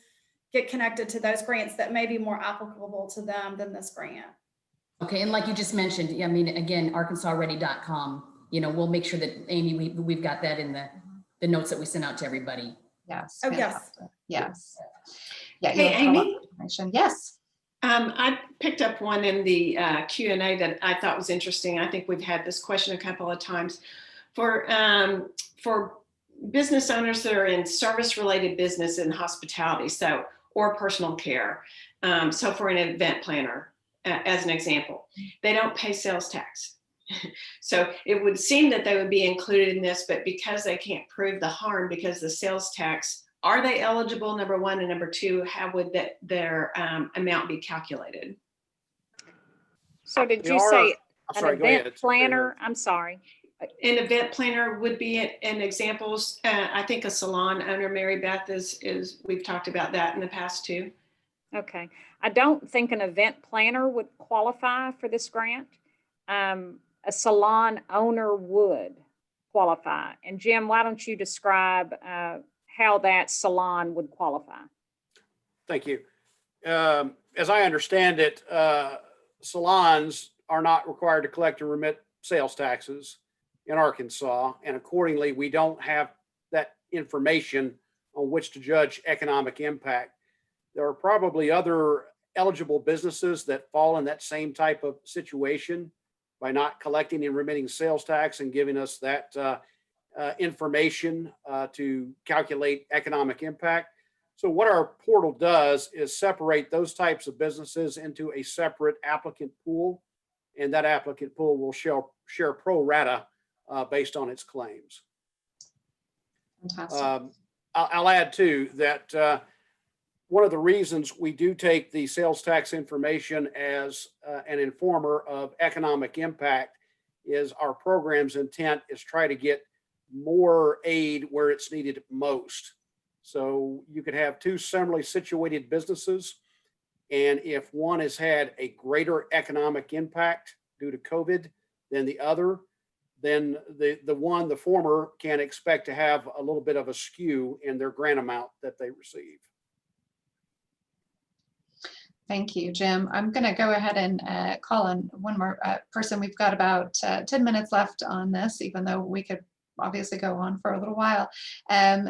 get connected to those grants that may be more applicable to them than this grant. Okay, and like you just mentioned, I mean, again, arkansasready.com, we'll make sure that, Amy, we've got that in the notes that we send out to everybody. Yes. Oh, fantastic. Yes. Yeah. Hey, Amy? Yes. I picked up one in the Q&A that I thought was interesting. I think we've had this question a couple of times. For business owners that are in service-related business and hospitality, or personal care. So for an event planner, as an example, they don't pay sales tax. So it would seem that they would be included in this, but because they can't prove the harm because the sales tax, are they eligible, number one, and number two, how would their amount be calculated? So did you say an event planner? I'm sorry. An event planner would be an example. I think a salon owner, Mary Beth, is we've talked about that in the past too. Okay. I don't think an event planner would qualify for this grant. A salon owner would qualify. And Jim, why don't you describe how that salon would qualify? Thank you. As I understand it, salons are not required to collect and remit sales taxes in Arkansas, and accordingly, we don't have that information on which to judge economic impact. There are probably other eligible businesses that fall in that same type of situation by not collecting and remitting sales tax and giving us that information to calculate economic impact. So what our portal does is separate those types of businesses into a separate applicant pool, and that applicant pool will share pro rata based on its claims. Fantastic. I'll add too that one of the reasons we do take the sales tax information as an informer of economic impact is our program's intent is try to get more aid where it's needed most. So you could have two similarly situated businesses, and if one has had a greater economic impact due to COVID than the other, then the former can expect to have a little bit of a skew in their grant amount that they receive. Thank you, Jim. I'm going to go ahead and call on one more person. We've got about 10 minutes left on this, even though we could obviously go on for a little while.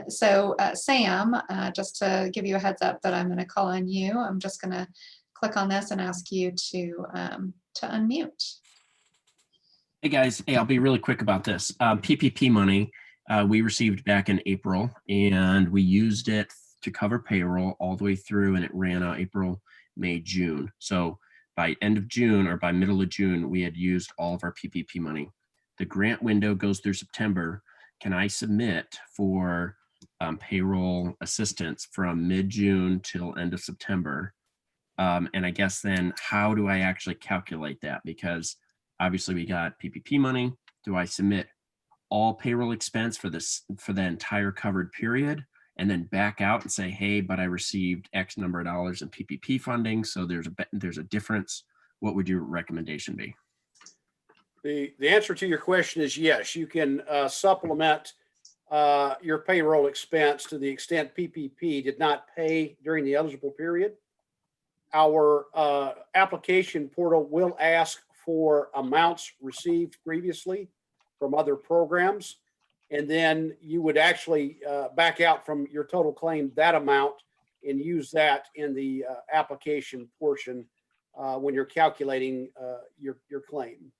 So Sam, just to give you a heads up that I'm going to call on you, I'm just going to click on this and ask you to unmute. Hey guys, hey, I'll be really quick about this. PPP money we received back in April, and we used it to cover payroll all the way through, and it ran out April, May, June. So by end of June or by middle of June, we had used all of our PPP money. The grant window goes through September. Can I submit for payroll assistance from mid-June till end of September? And I guess then how do I actually calculate that? Because obviously we got PPP money. Do I submit all payroll expense for the entire covered period and then back out and say, hey, but I received X number of dollars in PPP funding, so there's a difference? What would your recommendation be? The answer to your question is yes. You can supplement your payroll expense to the extent PPP did not pay during the eligible period. Our application portal will ask for amounts received previously from other programs, and then you would actually back out from your total claim that amount and use that in the application portion when you're calculating your claim.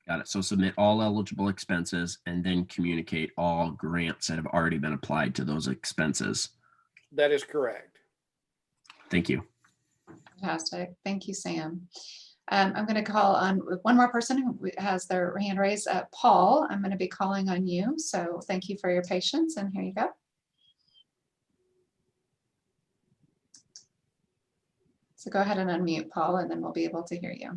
Got it. So submit all eligible expenses and then communicate all grants that have already been applied to those expenses. That is correct. Thank you. Fantastic. Thank you, Sam. I'm going to call on one more person who has their hand raised. Paul, I'm going to be calling on you. So thank you for your patience, and here you go. So go ahead and unmute, Paul, and then we'll be able to hear you.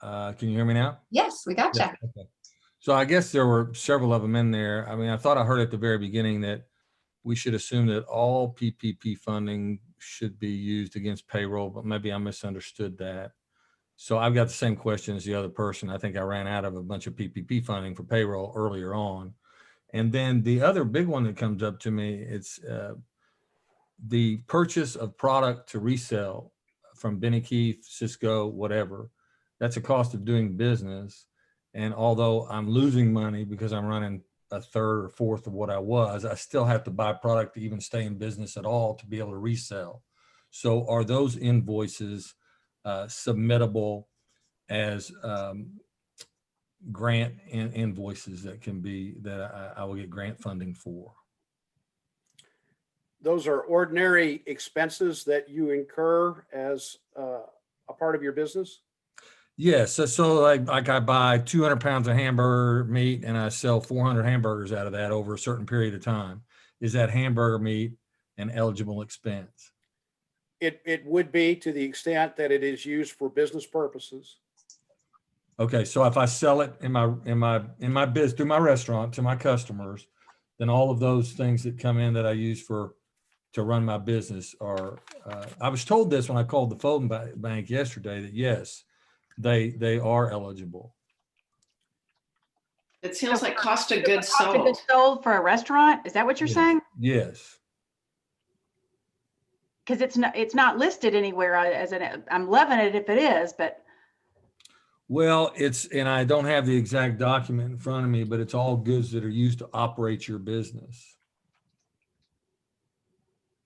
Can you hear me now? Yes, we got you. Yeah, okay. So I guess there were several of them in there. I mean, I thought I heard at the very beginning that we should assume that all PPP funding should be used against payroll, but maybe I misunderstood that. So I've got the same question as the other person. I think I ran out of a bunch of PPP funding for payroll earlier on. And then the other big one that comes up to me, it's the purchase of product to resell from Benny Keith, Cisco, whatever. That's a cost of doing business. And although I'm losing money because I'm running a third or fourth of what I was, I still have to buy product to even stay in business at all to be able to resell. So are those invoices submittable as grant invoices that can be, that I will get grant funding for? Those are ordinary expenses that you incur as a part of your business? Yes. So like I buy 200 pounds of hamburger meat and I sell 400 hamburgers out of that over a certain period of time. Is that hamburger meat an eligible expense? It would be, to the extent that it is used for business purposes. Okay. So if I sell it in my biz through my restaurant to my customers, then all of those things that come in that I use to run my business are, I was told this when I called the phone bank yesterday, that yes, they are eligible. It sounds like cost of goods Cost of goods sold. sold for a restaurant? Is that what you're saying? Yes. Because it's not listed anywhere as I'm loving it if it is, but. Well, and I don't have the exact document in front of me, but it's all goods that are used to operate your business.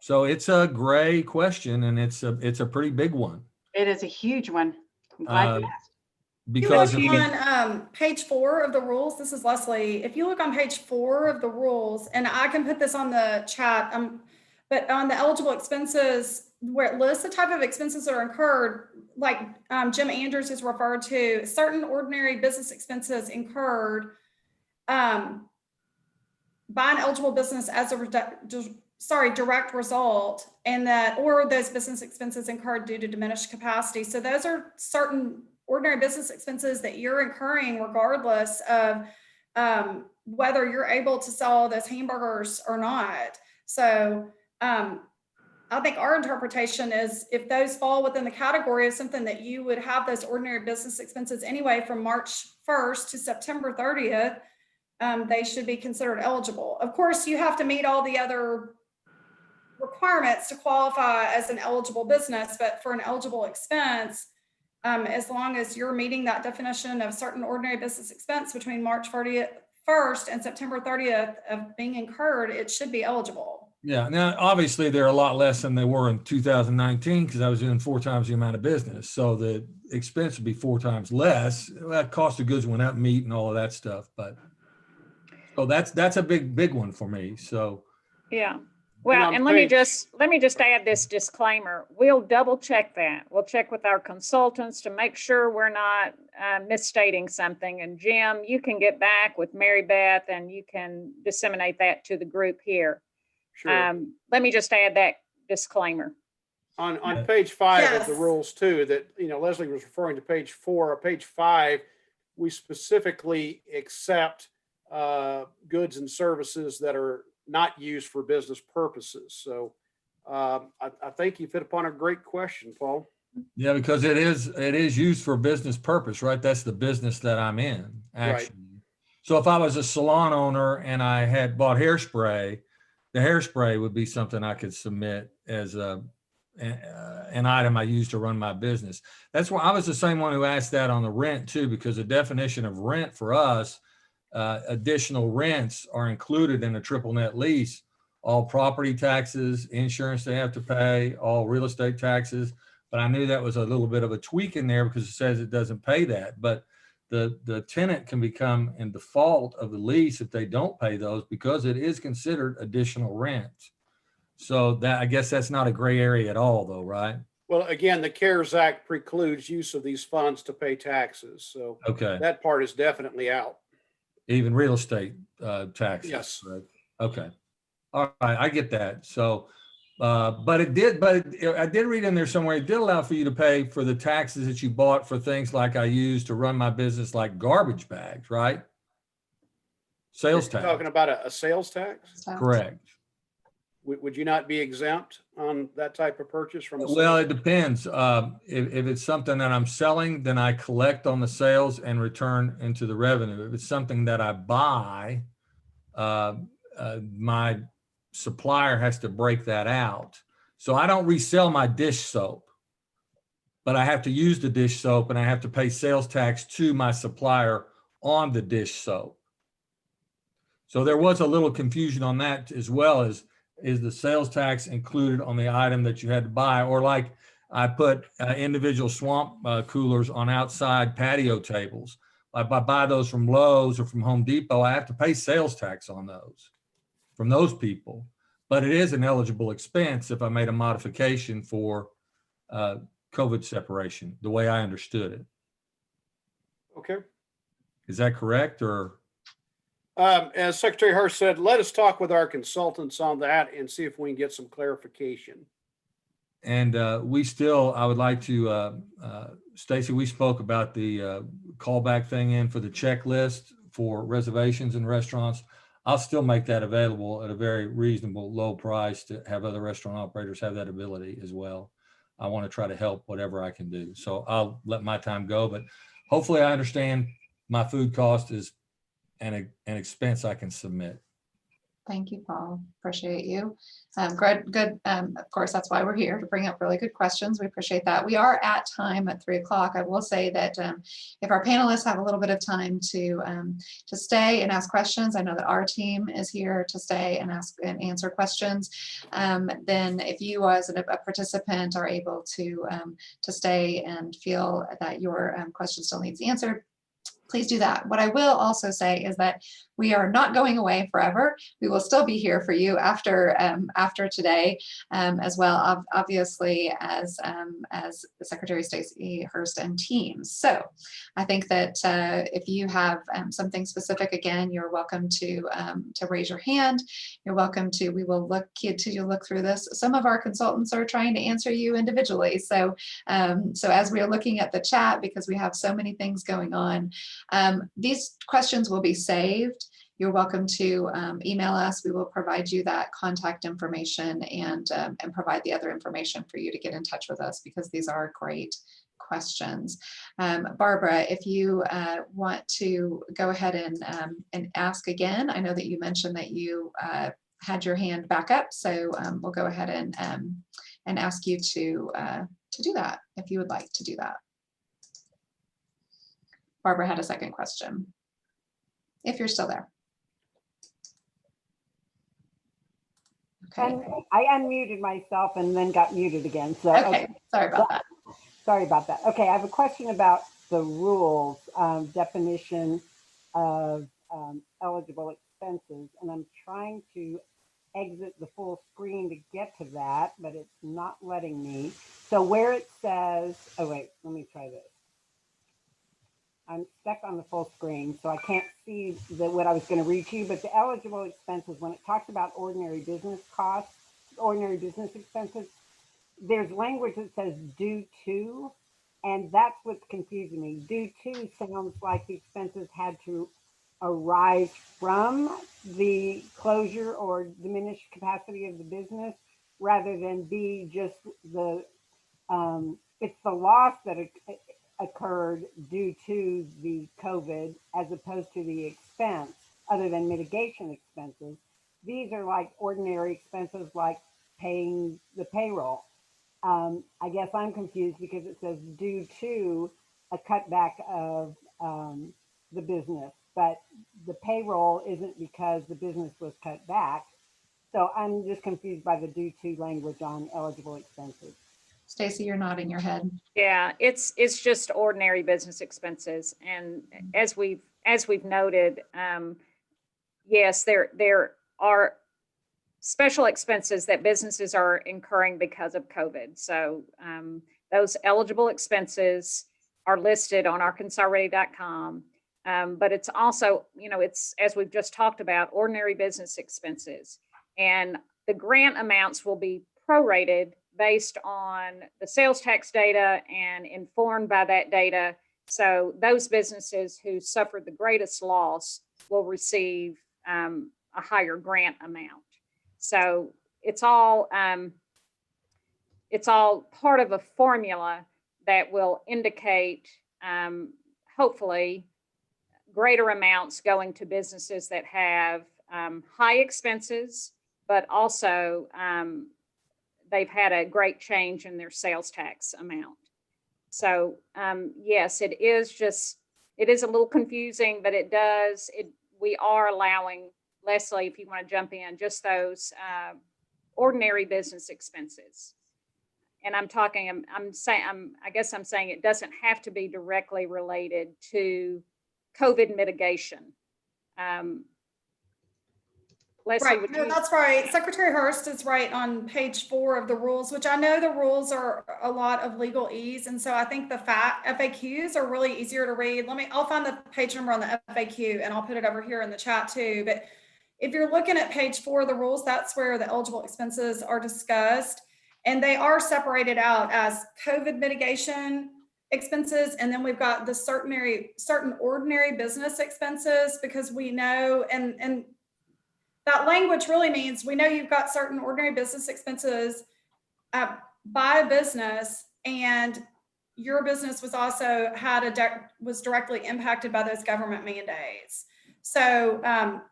So it's a gray question, and it's a pretty big one. It is a huge one. I'm glad you asked. Because you look on page 4 of the rules, this is Leslie. If you look on page 4 of the rules, and I can put this on the chat, but on the eligible expenses, where it lists the type of expenses that are incurred, like Jim Andrews has referred to, certain ordinary business expenses incurred by an eligible business as a direct result, and that, or those business expenses incurred due to diminished capacity. So those are certain ordinary business expenses that you're incurring regardless of whether you're able to sell those hamburgers or not. So I think our interpretation is if those fall within the category of something that you would have those ordinary business expenses anyway from March 1st to September 30th, they should be considered eligible. Of course, you have to meet all the other requirements to qualify as an eligible business, but for an eligible expense, as long as you're meeting that definition of certain ordinary business expense between March 1st and September 30th of being incurred, it should be eligible. Yeah. Now, obviously, they're a lot less than they were in 2019 because I was doing 4 times the amount of business. So the expense would be 4 times less. That cost of goods went up, meat and all of that stuff. But so that's a big one for me. So Yeah. Well, and let me just add this disclaimer. We'll double check that. We'll check with our consultants to make sure we're not misstating something. And Jim, you can get back with Mary Beth and you can disseminate that to the group here. Sure. Let me just add that disclaimer. On page 5 Yes. of the rules too, that, Leslie was referring to page 4 or page 5, we specifically accept goods and services that are not used for business purposes. So I think you've hit upon a great question, Paul. yeah, because it is used for business purpose, right? That's the business that I'm in, actually. Right. So if I was a salon owner and I had bought hairspray, the hairspray would be something I could submit as an item I use to run my business. That's why I was the same one who asked that on the rent too, because the definition of rent for us, additional rents are included in a triple net lease, all property taxes, insurance they have to pay, all real estate taxes. But I knew that was a little bit of a tweak in there because it says it doesn't pay that. But the tenant can become in default of the lease if they don't pay those because it is considered additional rent. So that, I guess that's not a gray area at all though, right? Well, again, the CARES Act precludes use of these funds to pay taxes. So okay, that part is definitely out. Even real estate taxes. Yes. Right? Okay. All right. I get that. So, I did read in there somewhere, it did allow for you to pay for the taxes that you bought for things like I use to run my business, like garbage bags, right? Sales tax. You're talking about a sales tax? Correct. Would you not be exempt on that type of purchase from? Well, it depends. If it's something that I'm selling, then I collect on the sales and return into the revenue. If it's something that I buy, my supplier has to break that out. So I don't resell my dish soap, but I have to use the dish soap and I have to pay sales tax to my supplier on the dish soap. So there was a little confusion on that as well. Is the sales tax included on the item that you had to buy? Or like I put individual swamp coolers on outside patio tables. If I buy those from Lowe's or from Home Depot, I have to pay sales tax on those from those people. But it is an eligible expense if I made a modification for COVID separation, the way I understood it. Okay. Is that correct? Or as Secretary Hurst said, let us talk with our consultants on that and see if we can get some clarification. And I would like to, Stacy, we spoke about the callback thing in for the checklist for reservations in restaurants. I'll still make that available at a very reasonable low price to have other restaurant operators have that ability as well. I want to try to help whatever I can do. So I'll let my time go, but hopefully I understand my food cost is an expense I can submit. Thank you, Paul. Appreciate you. Good. Of course, that's why we're here, to bring up really good questions. We appreciate that. We are at time at 3 o'clock. I will say that if our panelists have a little bit of time to stay and ask questions, I know that our team is here to stay and ask and answer questions. Then if you as a participant are able to stay and feel that your question still needs answered, please do that. What I will also say is that we are not going away forever. We will still be here for you after today, as well, obviously, as Secretary Stacy, Hurst, and teams. So I think that if you have something specific, again, you're welcome to raise your hand. You're welcome to. We will look through this. Some of our consultants are trying to answer you individually. So as we are looking at the chat, because we have so many things going on, these questions will be saved. You're welcome to email us. We will provide you that contact information and provide the other information for you to get in touch with us, because these are great questions. Barbara, if you want to go ahead and ask again, I know that you mentioned that you had your hand back up, so we'll go ahead and ask you to do that if you would like to do that. Barbara had a second question, if you're still there. Okay. And I unmuted myself and then got muted again. So okay. Sorry about that. Sorry about that. Okay, I have a question about the rules, definition of eligible expenses, and I'm trying to exit the full screen to get to that, but it's not letting me. So where it says, oh wait, let me try this. I'm stuck on the full screen, so I can't see what I was going to read to you, but the eligible expenses, when it talks about ordinary business costs, ordinary business expenses, there's language that says due to, and that's what's confusing me. Due to sounds like the expenses had to arise from the closure or diminished capacity of the business, rather than be just the, it's the loss that occurred due to the COVID, as opposed to the expense, other than mitigation expenses. These are like ordinary expenses, like paying the payroll. I guess I'm confused because it says due to a cutback of the business, but the payroll isn't because the business was cut back. So I'm just confused by the due to language on eligible expenses. Stacy, you're nodding your head. Yeah, it's just ordinary business expenses, and as we've noted, yes, there are special expenses that businesses are incurring because of COVID. So those eligible expenses are listed on arkansasready.com. But it's also, it's, as we've just talked about, ordinary business expenses, and the grant amounts will be prorated based on the sales tax data and informed by that data. So those businesses who suffered the greatest loss will receive a higher grant amount. So it's all part of a formula that will indicate, hopefully, greater amounts going to businesses that have high expenses, but also they've had a great change in their sales tax amount. So yes, it is a little confusing, but we are allowing, Leslie, if you want to jump in, just those ordinary business expenses. And I guess I'm saying it doesn't have to be directly related to COVID mitigation. Leslie, Right, no, that's right. Secretary Hurst is right on page 4 of the rules, which I know the rules are a lot of legalese. And so I think the FAQs are really easier to read. I'll find the page number on the FAQ and I'll put it over here in the chat too. But if you're looking at page 4 of the rules, that's where the eligible expenses are discussed. And they are separated out as COVID mitigation expenses. And then we've got the certain ordinary business expenses, because we know, and that language really means we know you've got certain ordinary business expenses by a business, and your business was also was directly impacted by those government mandates. So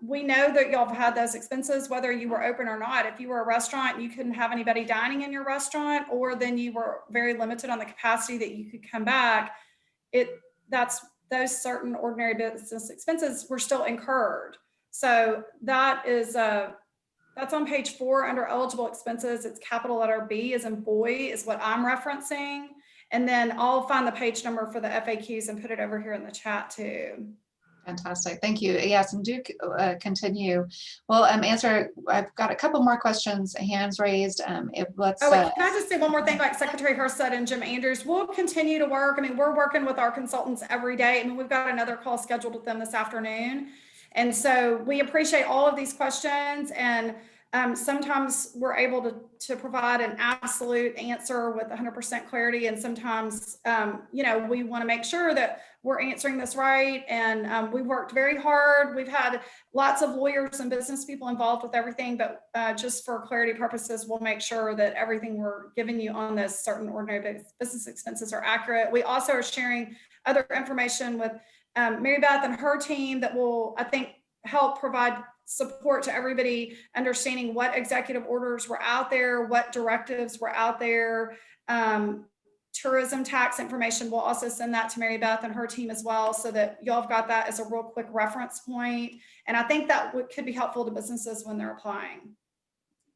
we know that y'all have had those expenses, whether you were open or not. If you were a restaurant and you couldn't have anybody dining in your restaurant, or then you were very limited on the capacity that you could come back, those certain ordinary business expenses were still incurred. So that's on page 4 under eligible expenses. It's capital letter B as in boy is what I'm referencing. And then I'll find the page number for the FAQs and put it over here in the chat too. Fantastic. Thank you. Yes, and do continue. Well, answer. I've got a couple more questions, hands raised. Let's. Oh, wait, can I just say one more thing, like Secretary Hurst said and Jim Andrews, we'll continue to work. I mean, we're working with our consultants every day. I mean, we've got another call scheduled with them this afternoon. And so we appreciate all of these questions. And sometimes we're able to provide an absolute answer with 100% clarity. And sometimes, you know, we want to make sure that we're answering this right. And we worked very hard. We've had lots of lawyers and business people involved with everything, but just for clarity purposes, we'll make sure that everything we're giving you on this certain ordinary business expenses are accurate. We also are sharing other information with Mary Beth and her team that will, I think, help provide support to everybody understanding what executive orders were out there, what directives were out there. Tourism tax information, we'll also send that to Mary Beth and her team as well, so that y'all have got that as a real quick reference point. And I think that could be helpful to businesses when they're applying.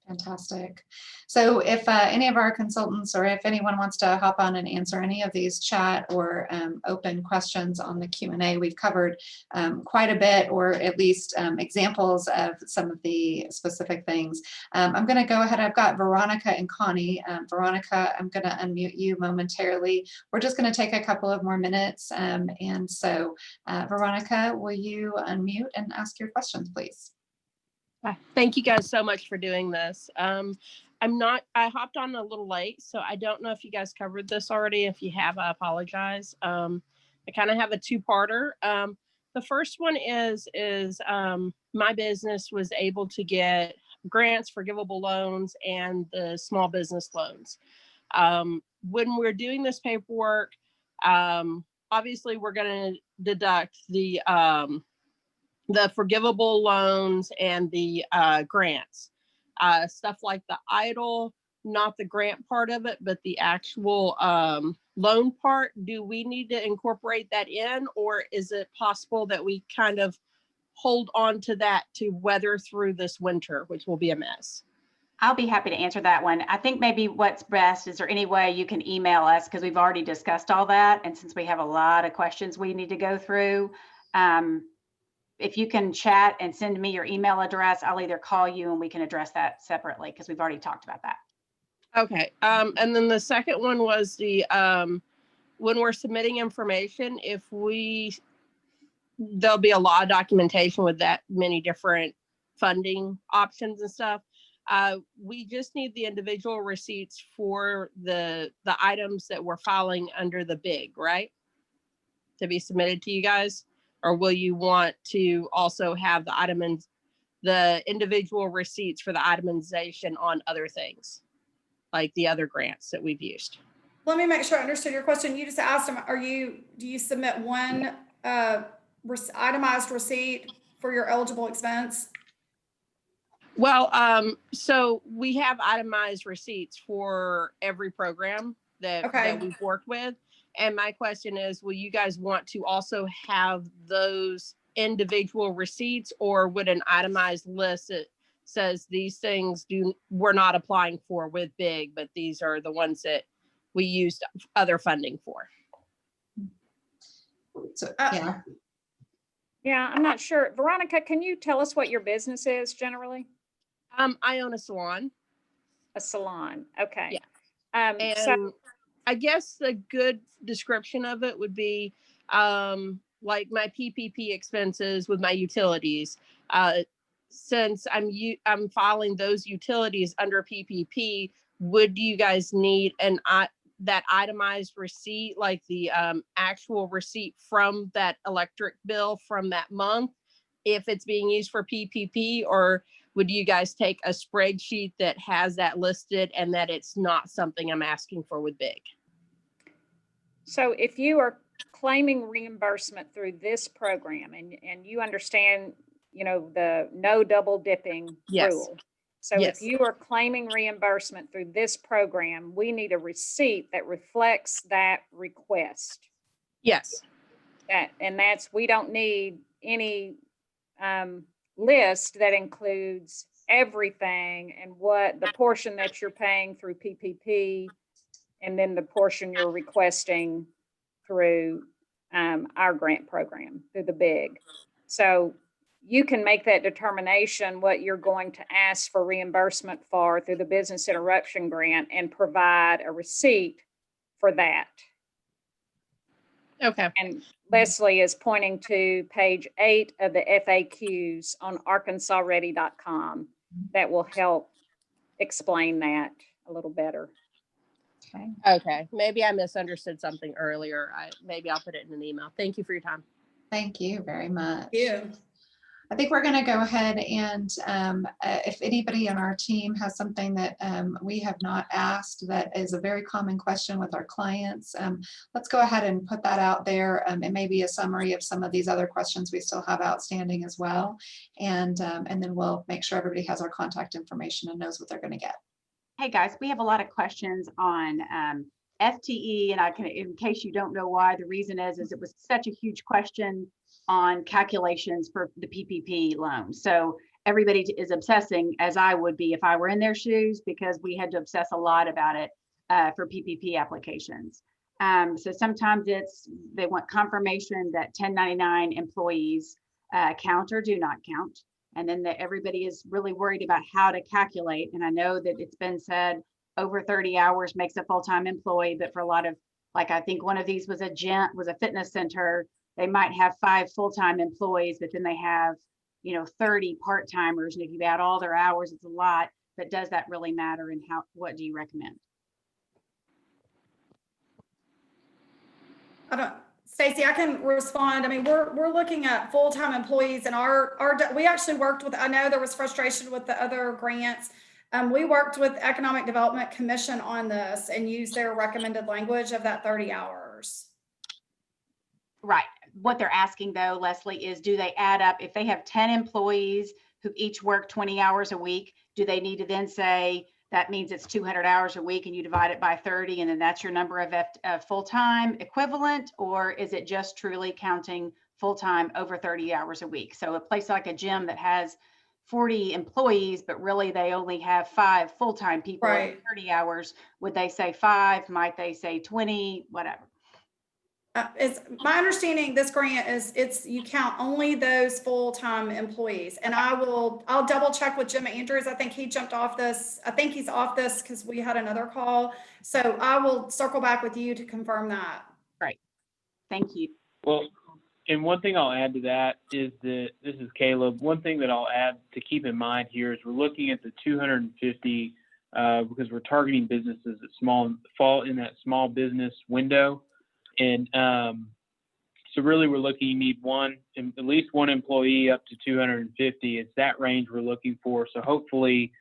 Fantastic. So if any of our consultants or if anyone wants to hop on and answer any of these chat or open questions on the Q&A, we've covered quite a bit, or at least examples of some of the specific things. I'm going to go ahead. I've got Veronica and Connie. Veronica, I'm going to unmute you momentarily. We're just going to take a couple of more minutes. And so Veronica, will you unmute and ask your questions, please? Thank you guys so much for doing this. I hopped on a little late, so I don't know if you guys covered this already. If you have, I apologize. I kind of have a two-parter. The first one is my business was able to get grants, forgivable loans, and the small business loans. When we're doing this paperwork, obviously we're going to deduct the forgivable loans and the grants, stuff like the EIDL, not the grant part of it, but the actual loan part. Do we need to incorporate that in, or is it possible that we kind of hold on to that to weather through this winter, which will be a mess? I'll be happy to answer that one. I think maybe what's best, is there any way you can email us, because we've already discussed all that. And since we have a lot of questions we need to go through, if you can chat and send me your email address, I'll either call you and we can address that separately, because we've already talked about that. Okay. And then the second one was the when we're submitting information, there'll be a lot of documentation with that many different funding options and stuff. We just need the individual receipts for the items that we're filing under the big, right? To be submitted to you guys. Or will you want to also have the individual receipts for the itemization on other things, like the other grants that we've used? Let me make sure I understood your question. You just asked them, do you submit one itemized receipt for your eligible expense? Well, so we have itemized receipts for every program that we've worked with. And my question is, will you guys want to also have those individual receipts, or would an itemized list that says these things we're not applying for with big, but these are the ones that we used other funding for? So, Yeah, I'm not sure. Veronica, can you tell us what your business is generally? I own a salon. A salon. Okay. Yeah. And I guess the good description of it would be like my PPP expenses with my utilities. Since I'm filing those utilities under PPP, would you guys need that itemized receipt, like the actual receipt from that electric bill from that month, if it's being used for PPP, or would you guys take a spreadsheet that has that listed and that it's not something I'm asking for with big? So if you are claiming reimbursement through this program and you understand, the no double dipping rule. So if you are claiming reimbursement through this program, we need a receipt that reflects that request. Yes. We don't need any list that includes everything and what the portion that you're paying through PPP and then the portion you're requesting through our grant program, through the big. So you can make that determination what you're going to ask for reimbursement for through the business interruption grant and provide a receipt for that. Okay. And Leslie is pointing to page 8 of the FAQs on arkansasready.com. That will help explain that a little better. Okay. Okay. Maybe I misunderstood something earlier. Maybe I'll put it in an email. Thank you for your time. Thank you very much. Thank you. I think we're going to go ahead and if anybody on our team has something that we have not asked that is a very common question with our clients, let's go ahead and put that out there. It may be a summary of some of these other questions we still have outstanding as well. And then we'll make sure everybody has our contact information and knows what they're going to get. Hey guys, we have a lot of questions on FTE, and I can, in case you don't know why, the reason is it was such a huge question on calculations for the PPP loan. So everybody is obsessing, as I would be if I were in their shoes, because we had to obsess a lot about it for PPP applications. So sometimes they want confirmation that 1099 employees count or do not count. And then everybody is really worried about how to calculate. And I know that it's been said over 30 hours makes a full-time employee, but for a lot of, like, I think one of these was a fitness center. They might have 5 full-time employees, but then they have, 30 part-timers. And if you add all their hours, it's a lot. But does that really matter? And what do you recommend? Stacy, I can respond. I mean, we're looking at full-time employees, and we actually worked with, I know there was frustration with the other grants. We worked with Economic Development Commission on this and used their recommended language of that 30 hours. Right. What they're asking though, Leslie, is do they add up, if they have 10 employees who each work 20 hours a week, do they need to then say, that means it's 200 hours a week and you divide it by 30 and then that's your number of full-time equivalent? Or is it just truly counting full-time over 30 hours a week? So a place like a gym that has 40 employees, but really they only have 5 full-time people, right, 30 hours, would they say 5? Might they say 20? Whatever. It's my understanding this grant is you count only those full-time employees, and I'll double check with Jim Andrews. I think he jumped off this. I think he's off this because we had another call. So I will circle back with you to confirm that. Great. Thank you. Well, and one thing I'll add to that is that, this is Caleb. One thing that I'll add to keep in mind here is we're looking at the 250 because we're targeting businesses that fall in that small business window. And so really we're looking, you need at least one employee up to 250. It's that range we're looking for. So hopefully,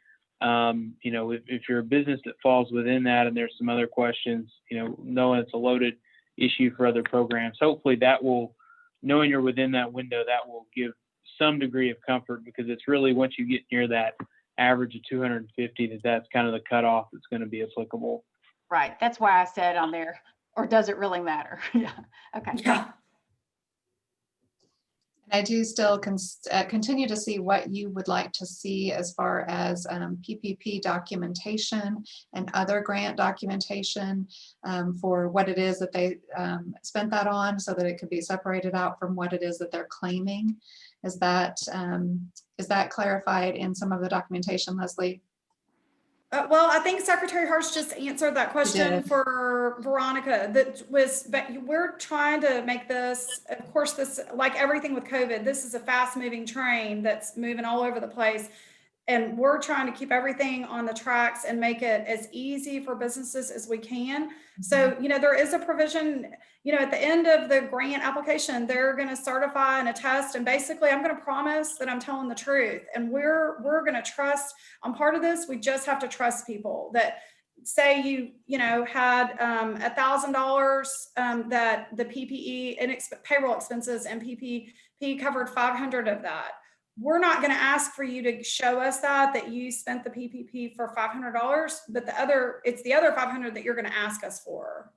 if you're a business that falls within that and there's some other questions, knowing it's a loaded issue for other programs, hopefully that will, knowing you're within that window, that will give some degree of comfort, because it's really once you get near that average of 250, that's kind of the cutoff that's going to be applicable. Right. That's why I said on there, or does it really matter? Yeah. Okay. Yeah. I do still continue to see what you would like to see as far as PPP documentation and other grant documentation for what it is that they spent that on, so that it could be separated out from what it is that they're claiming. Is that clarified in some of the documentation, Leslie? Well, I think Secretary Hurst just answered that question for Veronica. But we're trying to make this, of course, this, like everything with COVID, this is a fast moving train that's moving all over the place. And we're trying to keep everything on the tracks and make it as easy for businesses as we can. So, there is a provision, at the end of the grant application, they're going to certify and attest. And basically, I'm going to promise that I'm telling the truth. And we're going to trust on part of this. We just have to trust people that say you had $1,000 that the PPE and payroll expenses and PPP covered 500 of that. We're not going to ask for you to show us that you spent the PPP for $500, but it's the other 500 that you're going to ask us for.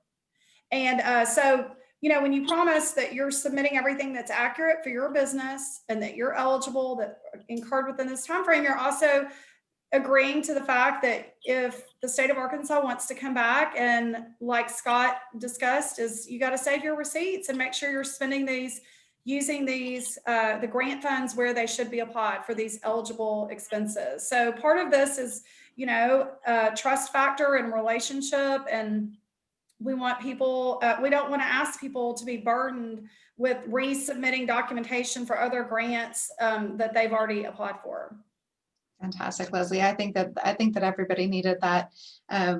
And so, when you promise that you're submitting everything that's accurate for your business and that you're eligible, that incurred within this time frame, you're also agreeing to the fact that if the state of Arkansas wants to come back and, like Scott discussed, is you got to save your receipts and make sure you're spending these, using these, the grant funds where they should be applied for these eligible expenses. So part of this is, you know, trust factor and relationship, and we want people, we don't want to ask people to be burdened with resubmitting documentation for other grants that they've already applied for. Fantastic, Leslie. I think that everybody needed that. I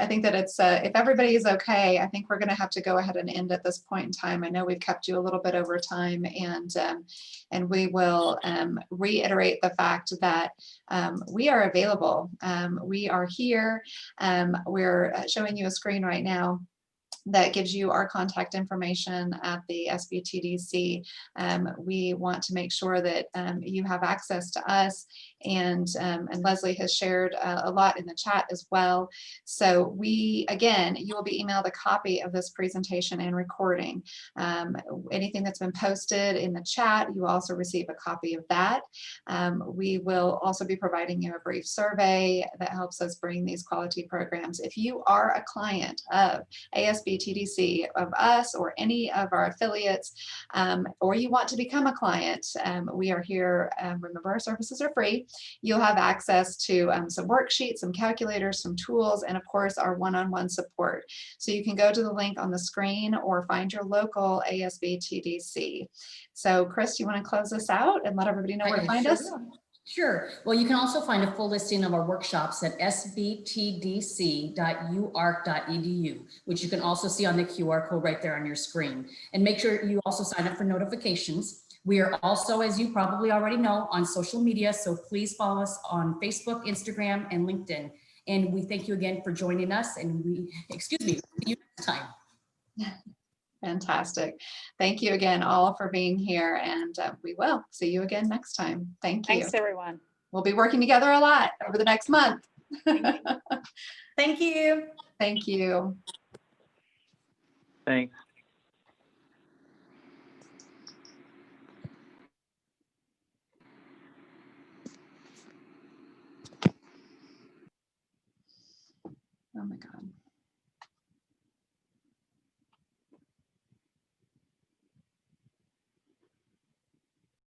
think that it's if everybody is okay, I think we're going to have to go ahead and end at this point in time. I know we've kept you a little bit over time, and we will reiterate the fact that we are available. We are here. We're showing you a screen right now that gives you our contact information at the SBTDC. We want to make sure that you have access to us, and Leslie has shared a lot in the chat as well. So again, you will be emailed a copy of this presentation and recording. Anything that's been posted in the chat, you also receive a copy of that. We will also be providing you a brief survey that helps us bring these quality programs. If you are a client of ASBTDC, of us, or any of our affiliates, or you want to become a client, we are here. Remember, our services are free. You'll have access to some worksheets, some calculators, some tools, and of course our one-on-one support. So you can go to the link on the screen or find your local ASBTDC. So Chris, you want to close this out and let everybody know where to find us? Sure. Well, you can also find a full listing of our workshops at sbtdc.uark.edu, which you can also see on the QR code right there on your screen. And make sure you also sign up for notifications. We are also, as you probably already know, on social media, so please follow us on Facebook, Instagram, and LinkedIn. And we thank you again for joining us, and see you next time. Fantastic. Thank you again all for being here, and we will see you again next time. Thank you. Thanks, everyone. We'll be working together a lot over the next month. Thank you. Thank you. Thanks. Oh my God.